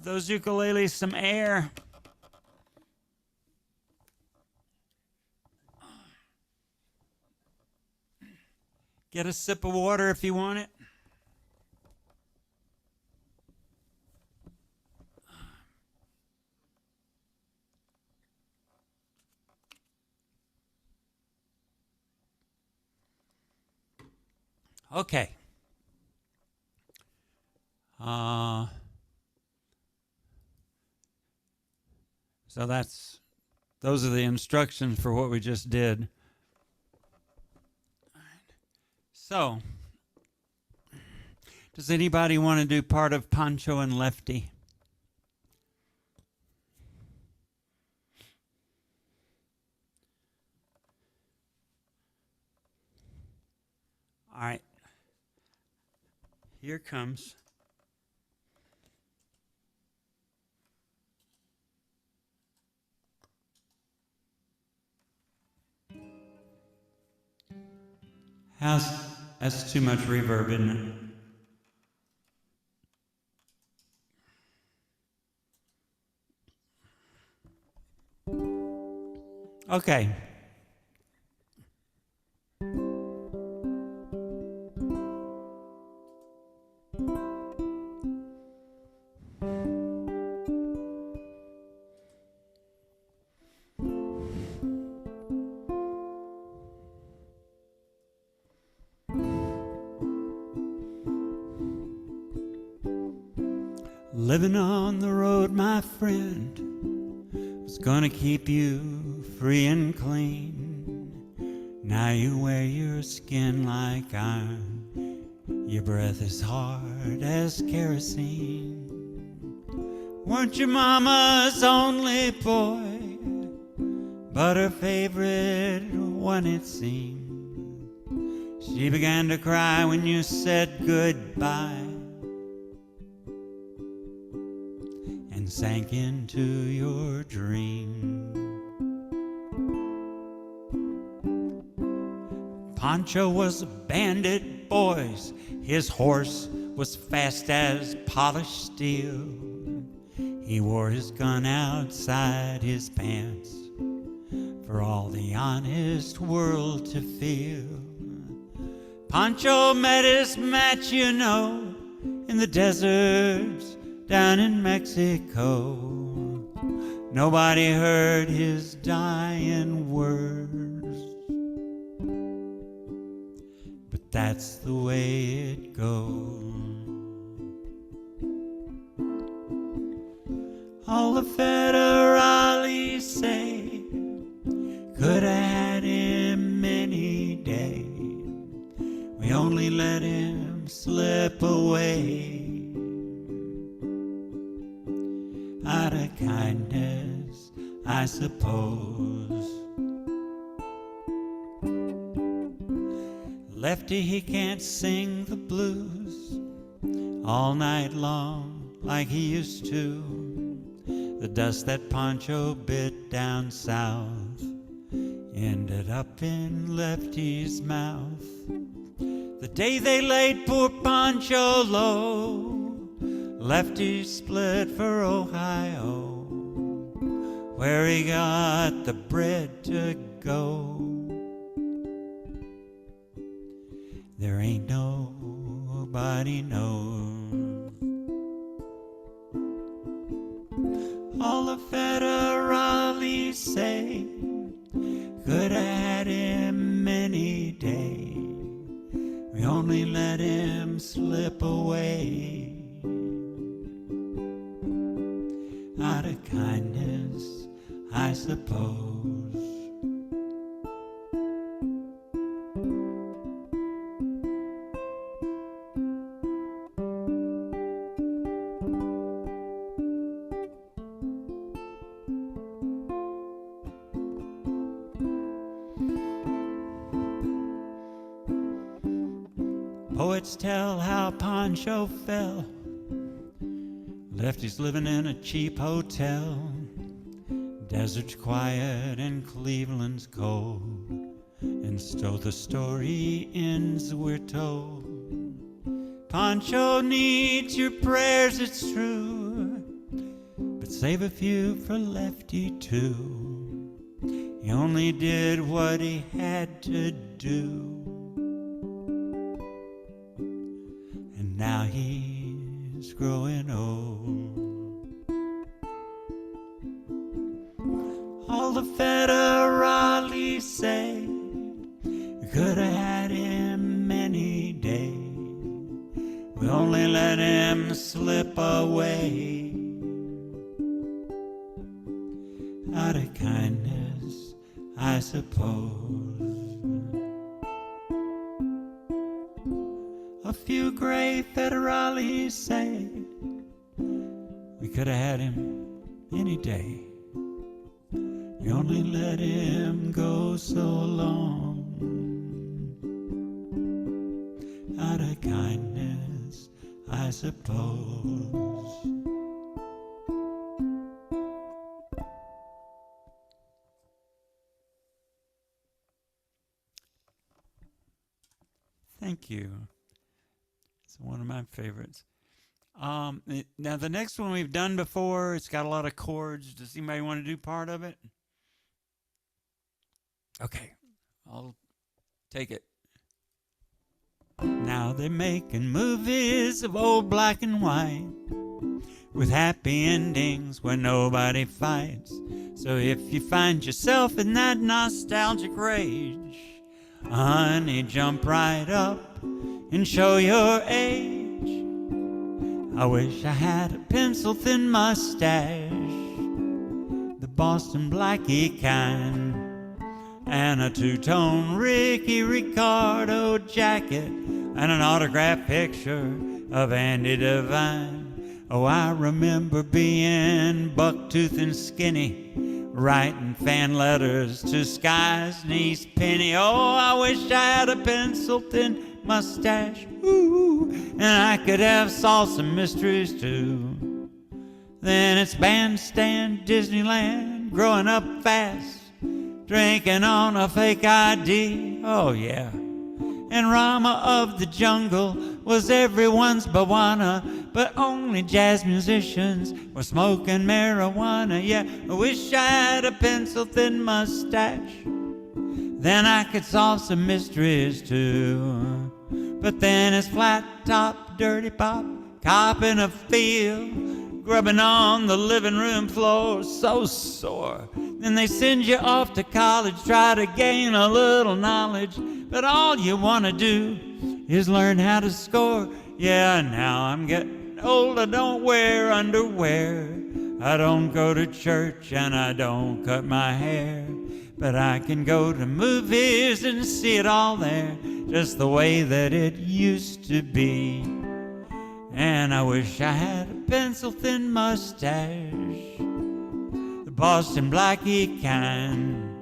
those ukuleles some air. Get a sip of water if you want it. Okay. So those are the instructions for what we just did. So, does anybody want to do part of Pancho and Lefty? All right. Here comes. That's too much reverb, isn't it? Okay. Living on the road, my friend, was gonna keep you free and clean. Now you wear your skin like iron, your breath is hard as kerosene. Weren't your mama's only boy, but her favorite one it seemed. She began to cry when you said goodbye and sank into your dream. Pancho was a bandit, boys. His horse was fast as polished steel. He wore his gun outside his pants for all the honest world to feel. Pancho met his match, you know, in the deserts down in Mexico. Nobody heard his dying words, but that's the way it goes. All the federales say could have had him any day. We only let him slip away out of kindness, I suppose. Lefty, he can't sing the blues all night long like he used to. The dust that Pancho bit down south ended up in Lefty's mouth. The day they laid poor Pancho low, Lefty split for Ohio, where he got the bread to go. There ain't nobody knows. All the federales say could have had him any day. We only let him slip away out of kindness, I suppose. Poets tell how Pancho fell. Lefty's living in a cheap hotel. Desert's quiet and Cleveland's cold, and so the story ends, we're told. Pancho needs your prayers, it's true, save a few for Lefty too. He only did what he had to do. And now he's growing old. All the federales say we could have had him any day. We only let him slip away out of kindness, I suppose. A few gray federales say we could have had him any day. We only let him go so long out of kindness, I suppose. Thank you. It's one of my favorites. Now the next one we've done before. It's got a lot of chords. Does anybody want to do part of it? Okay, I'll take it. Now they're making movies of old black and white with happy endings where nobody fights. So if you find yourself in that nostalgic rage, honey, jump right up and show your age. I wish I had a pencil-thin mustache, the Boston Blackie kind, and a two-tone Ricky Ricardo jacket, and an autographed picture of Andy Devine. Oh, I remember being buck-toothed and skinny, writing fan letters to Sky's niece Penny. Oh, I wish I had a pencil-thin mustache, ooh, and I could have solved some mysteries too. Then it's Bandstand Disneyland, growing up fast, drinking on a fake ID, oh yeah. And Rama of the Jungle was everyone's Bawana, but only jazz musicians were smoking marijuana. Yeah, I wish I had a pencil-thin mustache, then I could solve some mysteries too. But then it's flat-top, dirty pop, cop in a field, grubbing on the living room floor, so sore. Then they send you off to college, try to gain a little knowledge, but all you want to do is learn how to score. Yeah, now I'm getting old, I don't wear underwear, I don't go to church and I don't cut my hair, but I can go to movies and see it all there, just the way that it used to be. And I wish I had a pencil-thin mustache, the Boston Blackie kind,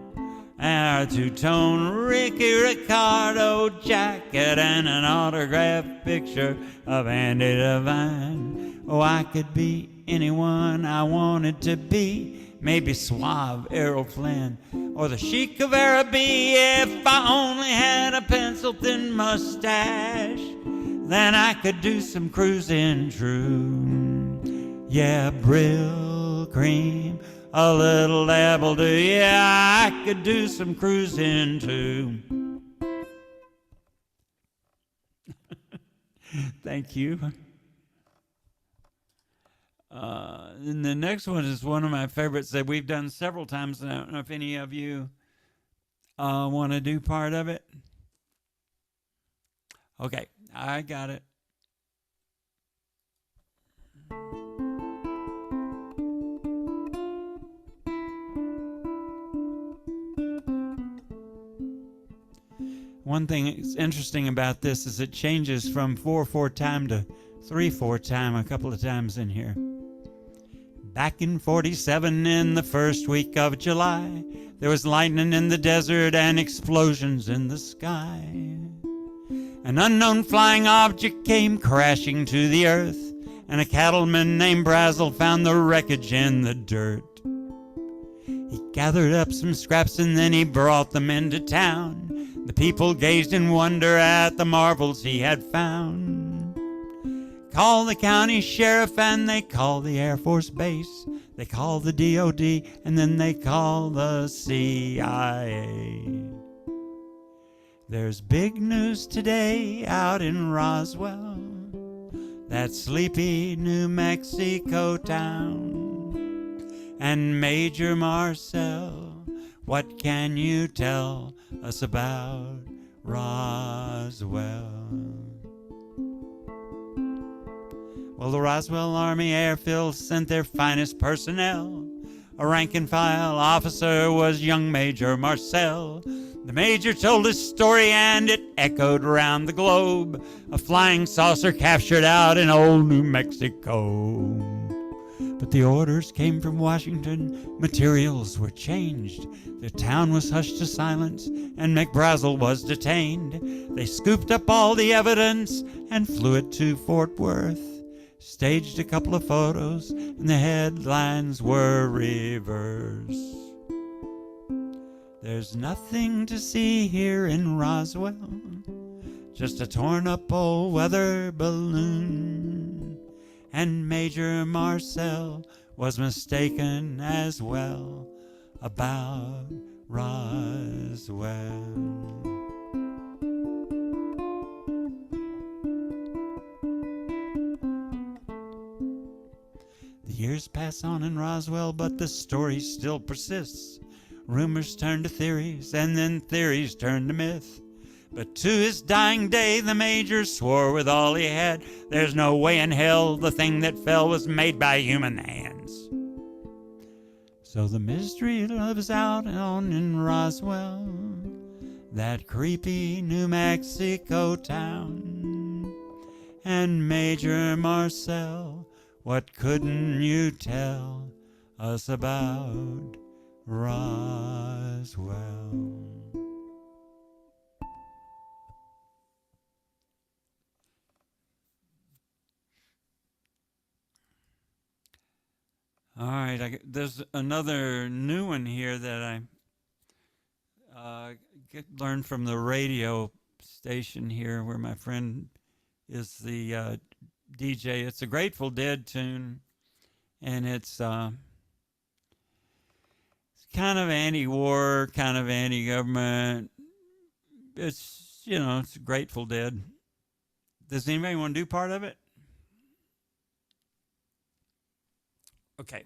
and a two-tone Ricky Ricardo jacket, and an autographed picture of Andy Devine. Oh, I could be anyone I wanted to be, maybe Suave Errol Flynn or the Sheik of Arabia. If I only had a pencil-thin mustache, then I could do some cruising true. Yeah, Brill cream, a little dab will do. Yeah, I could do some cruising too. Thank you. And the next one is one of my favorites that we've done several times, and I don't know if any of you want to do part of it. Okay, I got it. One thing that's interesting about this is it changes from 4/4 time to 3/4 time a couple of times in here. Back in 47, in the first week of July, there was lightning in the desert and explosions in the sky. An unknown flying object came crashing to the earth, and a cattleman named Brazel found the wreckage in the dirt. He gathered up some scraps and then he brought them into town. The people gazed in wonder at the marvels he had found. Called the county sheriff and they called the Air Force Base. They call the DOD, and then they call the CIA. There's big news today out in Roswell, that sleepy New Mexico town. And Major Marcel, what can you tell us about Roswell? Well, the Roswell Army Airfield sent their finest personnel. A rank-and-file officer was young Major Marcel. The major told his story and it echoed around the globe. A flying saucer captured out in old New Mexico. But the orders came from Washington, materials were changed. The town was hushed to silence and McBrazel was detained. They scooped up all the evidence and flew it to Fort Worth. Staged a couple of photos and the headlines were reversed. There's nothing to see here in Roswell, just a torn up old weather balloon. And Major Marcel was mistaken as well about Roswell. The years pass on in Roswell, but the story still persists. Rumors turn to theories, and then theories turn to myth. But to his dying day, the major swore with all he had, there's no way in hell the thing that fell was made by human hands. So the mystery lives out on in Roswell, that creepy New Mexico town. And Major Marcel, what couldn't you tell us about Roswell? All right, there's another new one here that I learned from the radio station here where my friend is the DJ. It's a Grateful Dead tune, and it's kind of anti-war, kind of anti-government. It's, it's Grateful Dead. Does anybody want to do part of it? Okay.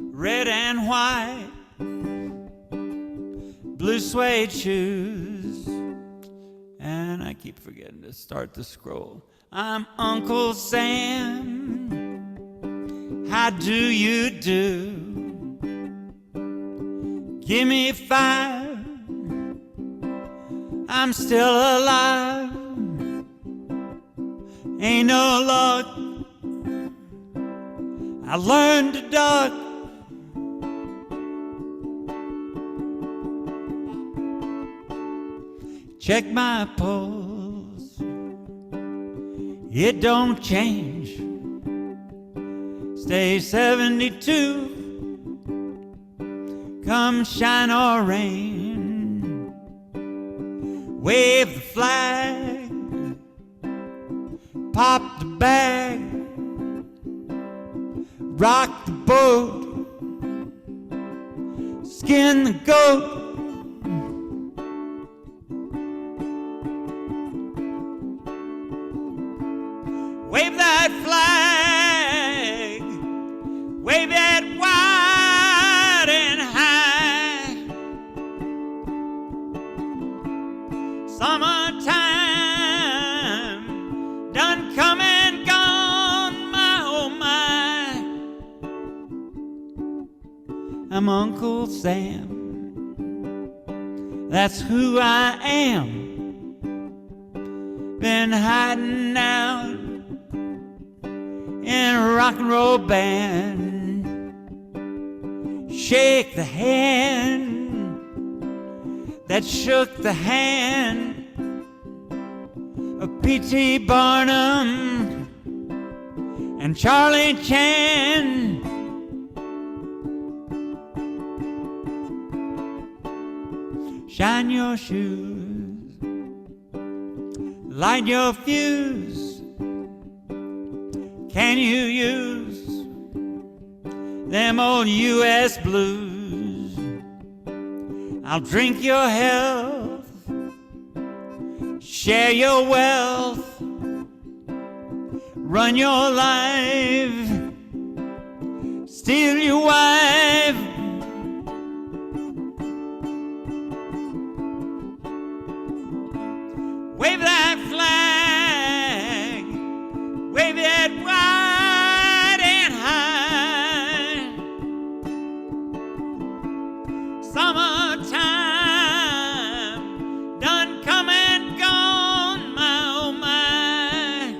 Red and white, blue suede shoes, and I keep forgetting to start the scroll. I'm Uncle Sam, how do you do? Give me 5, I'm still alive. Ain't no luck, I learned to duck. Check my pulse, it don't change. Stay 72, come shine or rain. Wave the flag, pop the bag, rock the boat, skin the goat. Wave that flag, wave it wide and high. Summertime done come and gone, my oh my. I'm Uncle Sam, that's who I am. Been hiding out in a rock and roll band. Shake the hand that shook the hand of P.T. Barnum and Charlie Chan. Shine your shoes light your fuse. Can you use them old U.S. blues? I'll drink your health, share your wealth, run your life, steal your wife. Wave that flag, wave it wide and high. Summertime done come and gone, my oh my.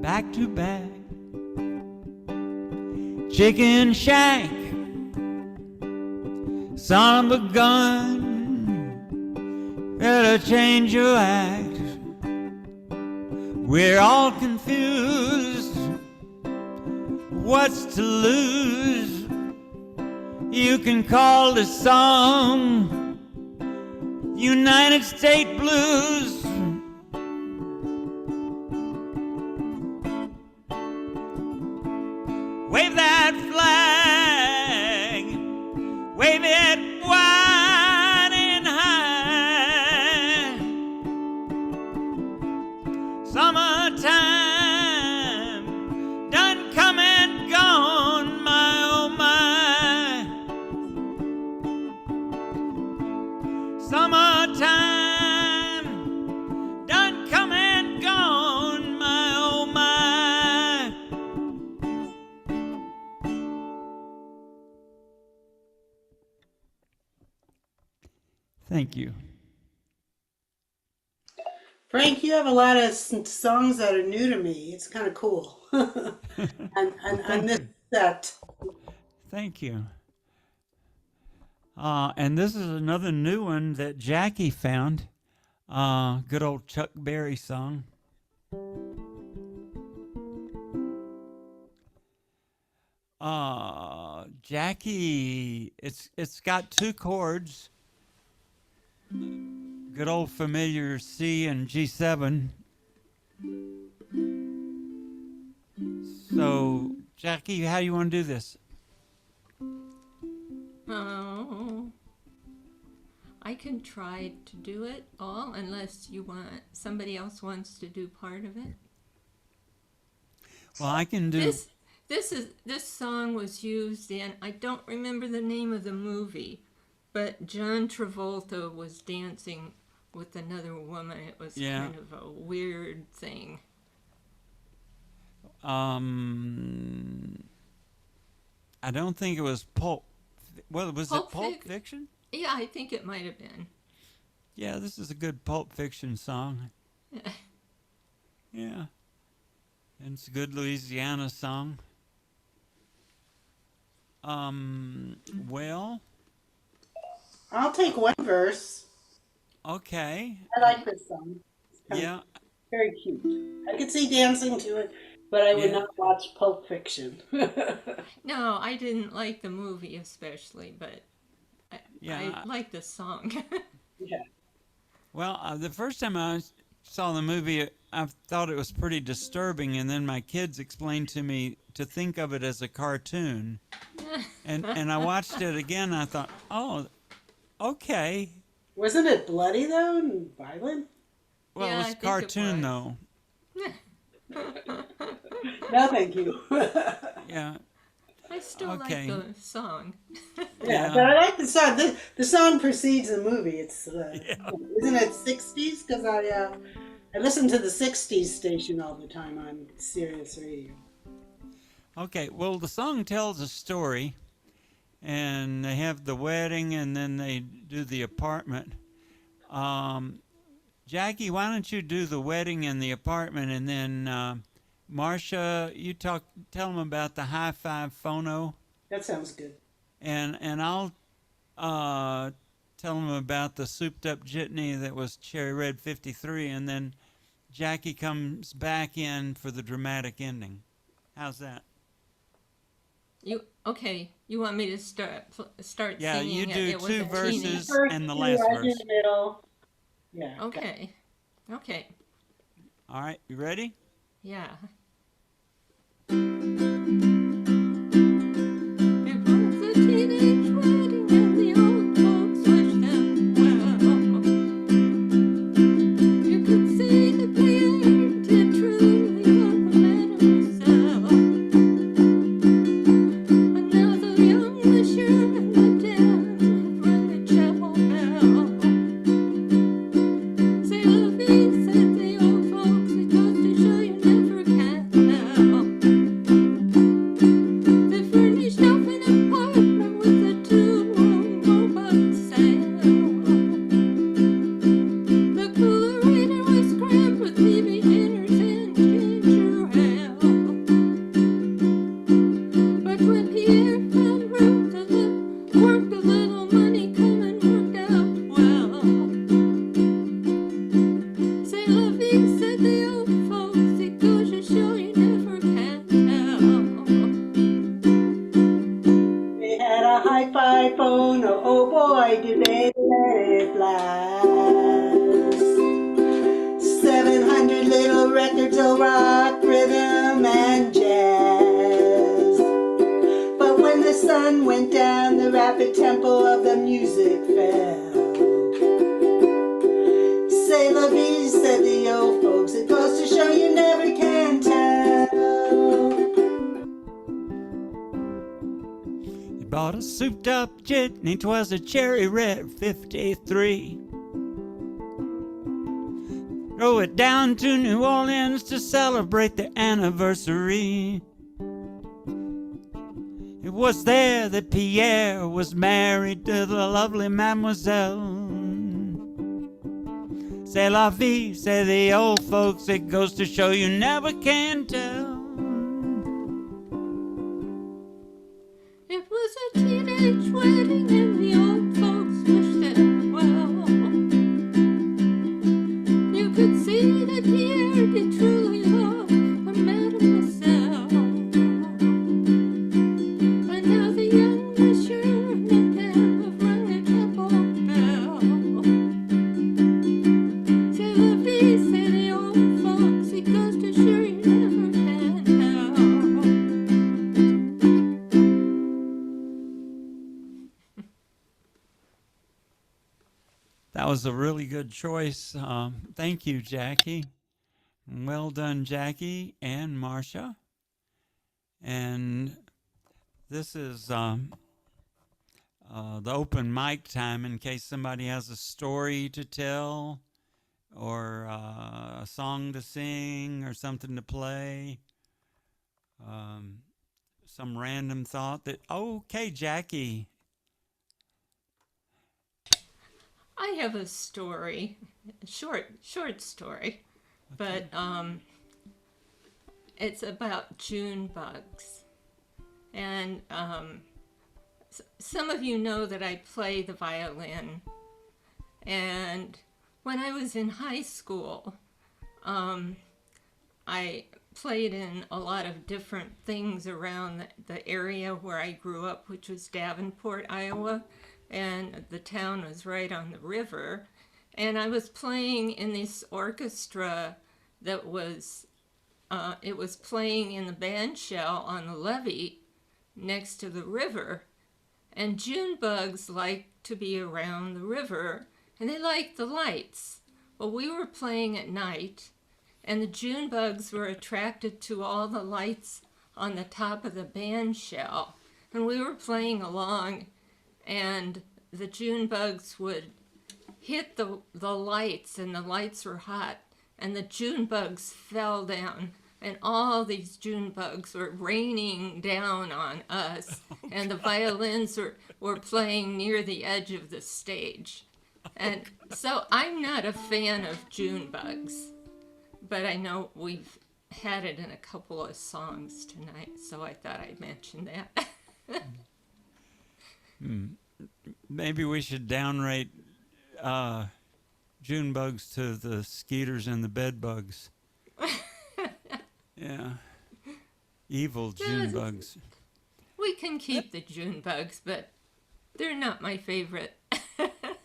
Back to back, chicken shack, son of a gun. Better change your act. We're all confused. What's to lose? You can call this song United States Blues. Wave that flag, wave it wide and high. Summertime done come and gone, my oh my. Summertime done come and gone, my oh my. Thank you. Frank, you have a lot of songs that are new to me. It's kind of cool. and this set. Thank you. And this is another new one that Jackie found. Good old Chuck Berry song. Jackie, it's got two chords. Good old familiar C and G7. So, Jackie, how do you want to do this? Oh, I can try to do it all unless somebody else wants to do part of it. Well, I can do. This song was used in, I don't remember the name of the movie, but John Travolta was dancing with another woman. It was kind of a weird thing. I don't think it was Pulp. Well, was it Pulp Fiction? Yeah, I think it might have been. Yeah, this is a good Pulp Fiction song. Yeah. And it's a good Louisiana song. Well. I'll take one verse. Okay. I like this song. Yeah. Very cute. I could see dancing to it, but I would not watch Pulp Fiction. No, I didn't like the movie especially, but I like the song. Yeah. Well, the first time I saw the movie, I thought it was pretty disturbing, and then my kids explained to me to think of it as a cartoon. and I watched it again, and I thought, oh, okay. Wasn't it bloody, though, and violent? Well, Yeah, it was a cartoon, though. No, thank you. Yeah. I still like the song. Yeah, but I like the song. The song precedes the movie. It's isn't it 60s? Because I listen to the 60s station all the time on Sirius Radio. Okay, well, the song tells a story, and they have the wedding, and then they do the apartment. Jackie, why don't you do the wedding and the apartment, and then Marcia, you tell them about the high five phono. That sounds good. And I'll tell them about the souped up jitney that was Cherry Red 53, and then Jackie comes back in for the dramatic ending. How's that? You want me to start Yeah, singing? you do It was two a verses teeny- and the last I do verse. the middle. Yeah. Okay. Okay. All right, you ready? Yeah. It was a teenage wedding and the old folks wished them well. You could see the beard did truly love the mademoiselle. And now the young monsieur and madame have rung the chapel bell. C'est la vie, said the old folks, it goes to show you never can tell. They furnished off an apartment with a two-room robot cell. The coolerator was crammed with TV dinners and ginger ale. But when Pierre found room to work a little money coming worked out well. C'est la vie, said the old folks, it goes to show you never can tell. They had a hi-fi phone, oh boy, did they let it blast. 700 little records of rock, rhythm, and jazz. But when the sun went down, the rapid tempo of the music fell. C'est la vie, said the old folks, it goes to show you never can tell. He bought a souped-up jitney, 'twas a cherry red 53. Drove it down to New Orleans to celebrate the anniversary. It was there that Pierre was married to the lovely mademoiselle. C'est la vie, say the old folks, it goes to show you never can tell. It was a teenage wedding and the old folks wished them well. You could see that Pierre did truly love a mademoiselle. And now the young monsieur and madame have rung the chapel bell. C'est la vie, say the old folks, it goes to show you never can tell. That was a really good choice. Thank you, Jackie. Well done, Jackie and Marcia. And this is the open mic time in case somebody has a story to tell or a song to sing or something to play. Some random thought that, okay, Jackie. I have a story, a short story, but it's about June bugs. And some of you know that I play the violin. And when I was in high school, I played in a lot of different things around the area where I grew up, which was Davenport, Iowa. And the town was right on the river. And I was playing in this orchestra that was, it was playing in the band shell on the levee next to the river. And June bugs like to be around the river, and they like the lights. Well, we were playing at night, and the June bugs were attracted to all the lights on the top of the band shell. And we were playing along, and the June bugs would hit the lights, and the lights were hot, and the June bugs fell down, and all these June bugs were raining down on us, and the violins were playing near the edge of the stage. And so I'm not a fan of June bugs, but I know we've had it in a couple of songs tonight, so I thought I'd mention that. Maybe we should downrate June bugs to the skeeters and the bed bugs. Yeah. Evil June bugs. We can keep the June bugs, but they're not my favorite.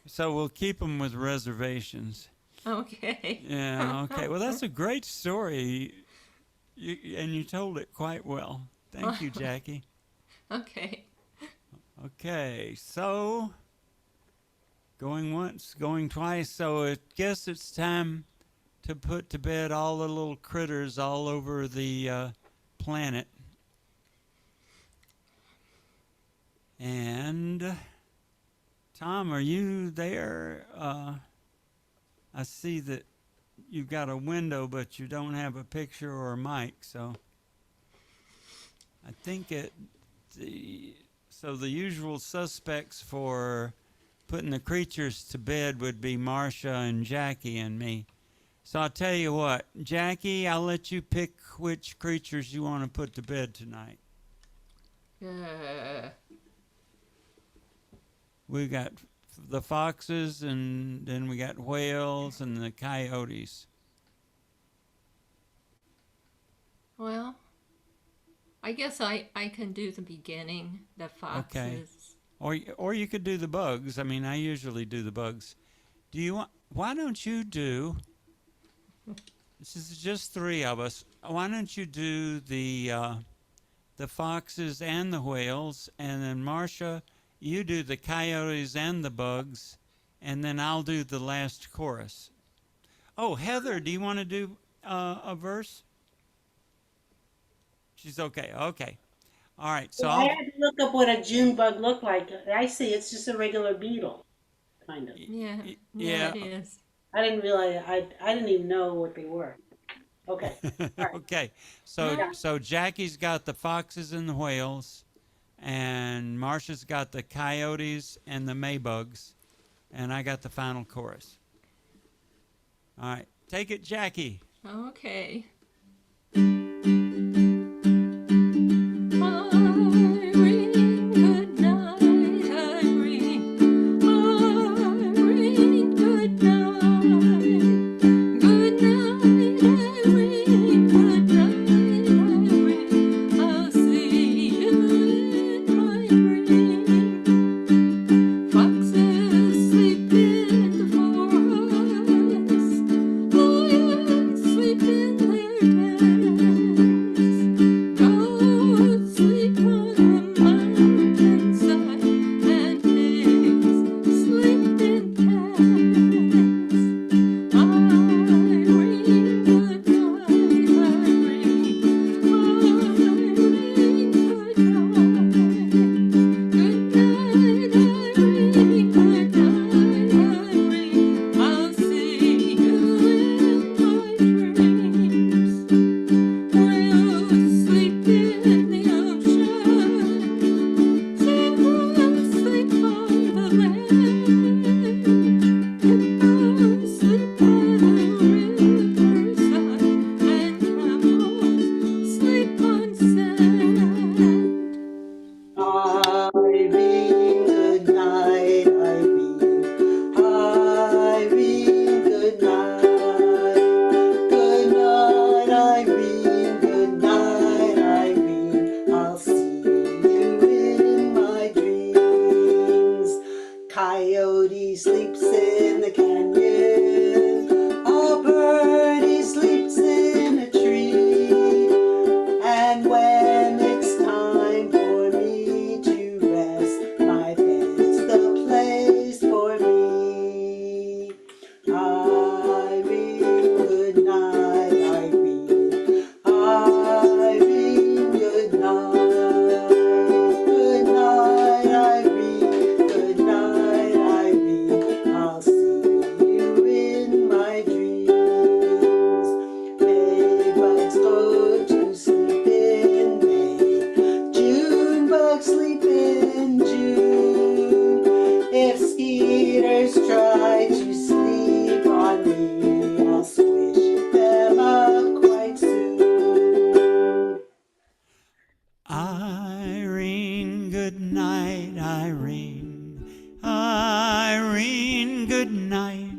So we'll keep them with reservations. Okay. Yeah, okay. Well, that's a great story. And you told it quite well. Thank you, Jackie. Okay. Okay, so going once, going twice. So I guess it's time to put to bed all the little critters all over the planet. And Tom, are you there? I see that you've got a window, but you don't have a picture or a mic. So I think the usual suspects for putting the creatures to bed would be Marcia and Jackie and me. So I'll tell you what, Jackie, I'll let you pick which creatures you want to put to bed tonight. We got the foxes, and then we got whales and the coyotes. Well, I guess I can do the beginning, the foxes. Okay. Or you could do the bugs. I mean, I usually do the bugs. Why don't you do, this is just three of us, why don't you do the foxes and the whales, and then Marcia, you do the coyotes and the bugs, and then I'll do the last chorus. Oh, Heather, do you want to do a verse? She's okay. Okay. All right. So I had to look up what a June bug looked like. I see it's just a regular beetle, kind of. Yeah, yeah. it is. I didn't realize. I didn't even know what they were. Okay. All right. Okay. So Jackie's got the foxes and the whales, and Marcia's got the coyotes and the maybugs, and I got the final chorus. All right. Take it, Jackie. Okay. Coyote sleeps in the canyon. A birdie sleeps in a tree. And when it's time for me to rest, my bed's the place for me. Irene, good night, Irene. Irene, good night. Good night, Irene. Good night, Irene. I'll see you in my dreams. Maybugs go to sleep in May. June bugs sleep in June. If skeeters try to sleep on me, I'll squish them up quite soon. Irene, good night, Irene. Irene, good night.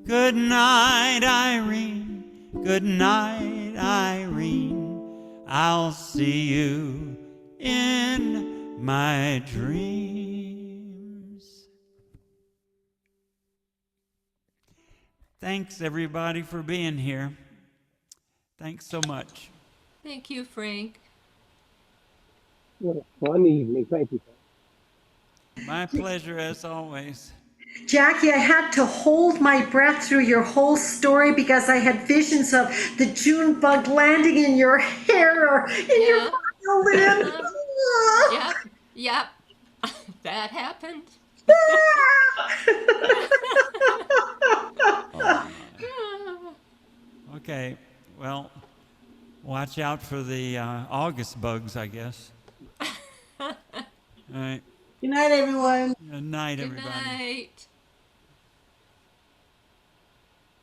Good night, Irene. Good night, Irene. I'll see you in my dreams. thanks everybody for being here. Thanks so much. Thank you, Frank. What a fun evening. Thank you. My pleasure as always. Jackie, I had to hold my breath through your whole story because I had visions of the June bug landing in your hair or in your violin. Yep, yep. That happened. Okay, well, watch out for the August bugs, I guess. All right. Good night, everyone. Good night, Good everybody. night.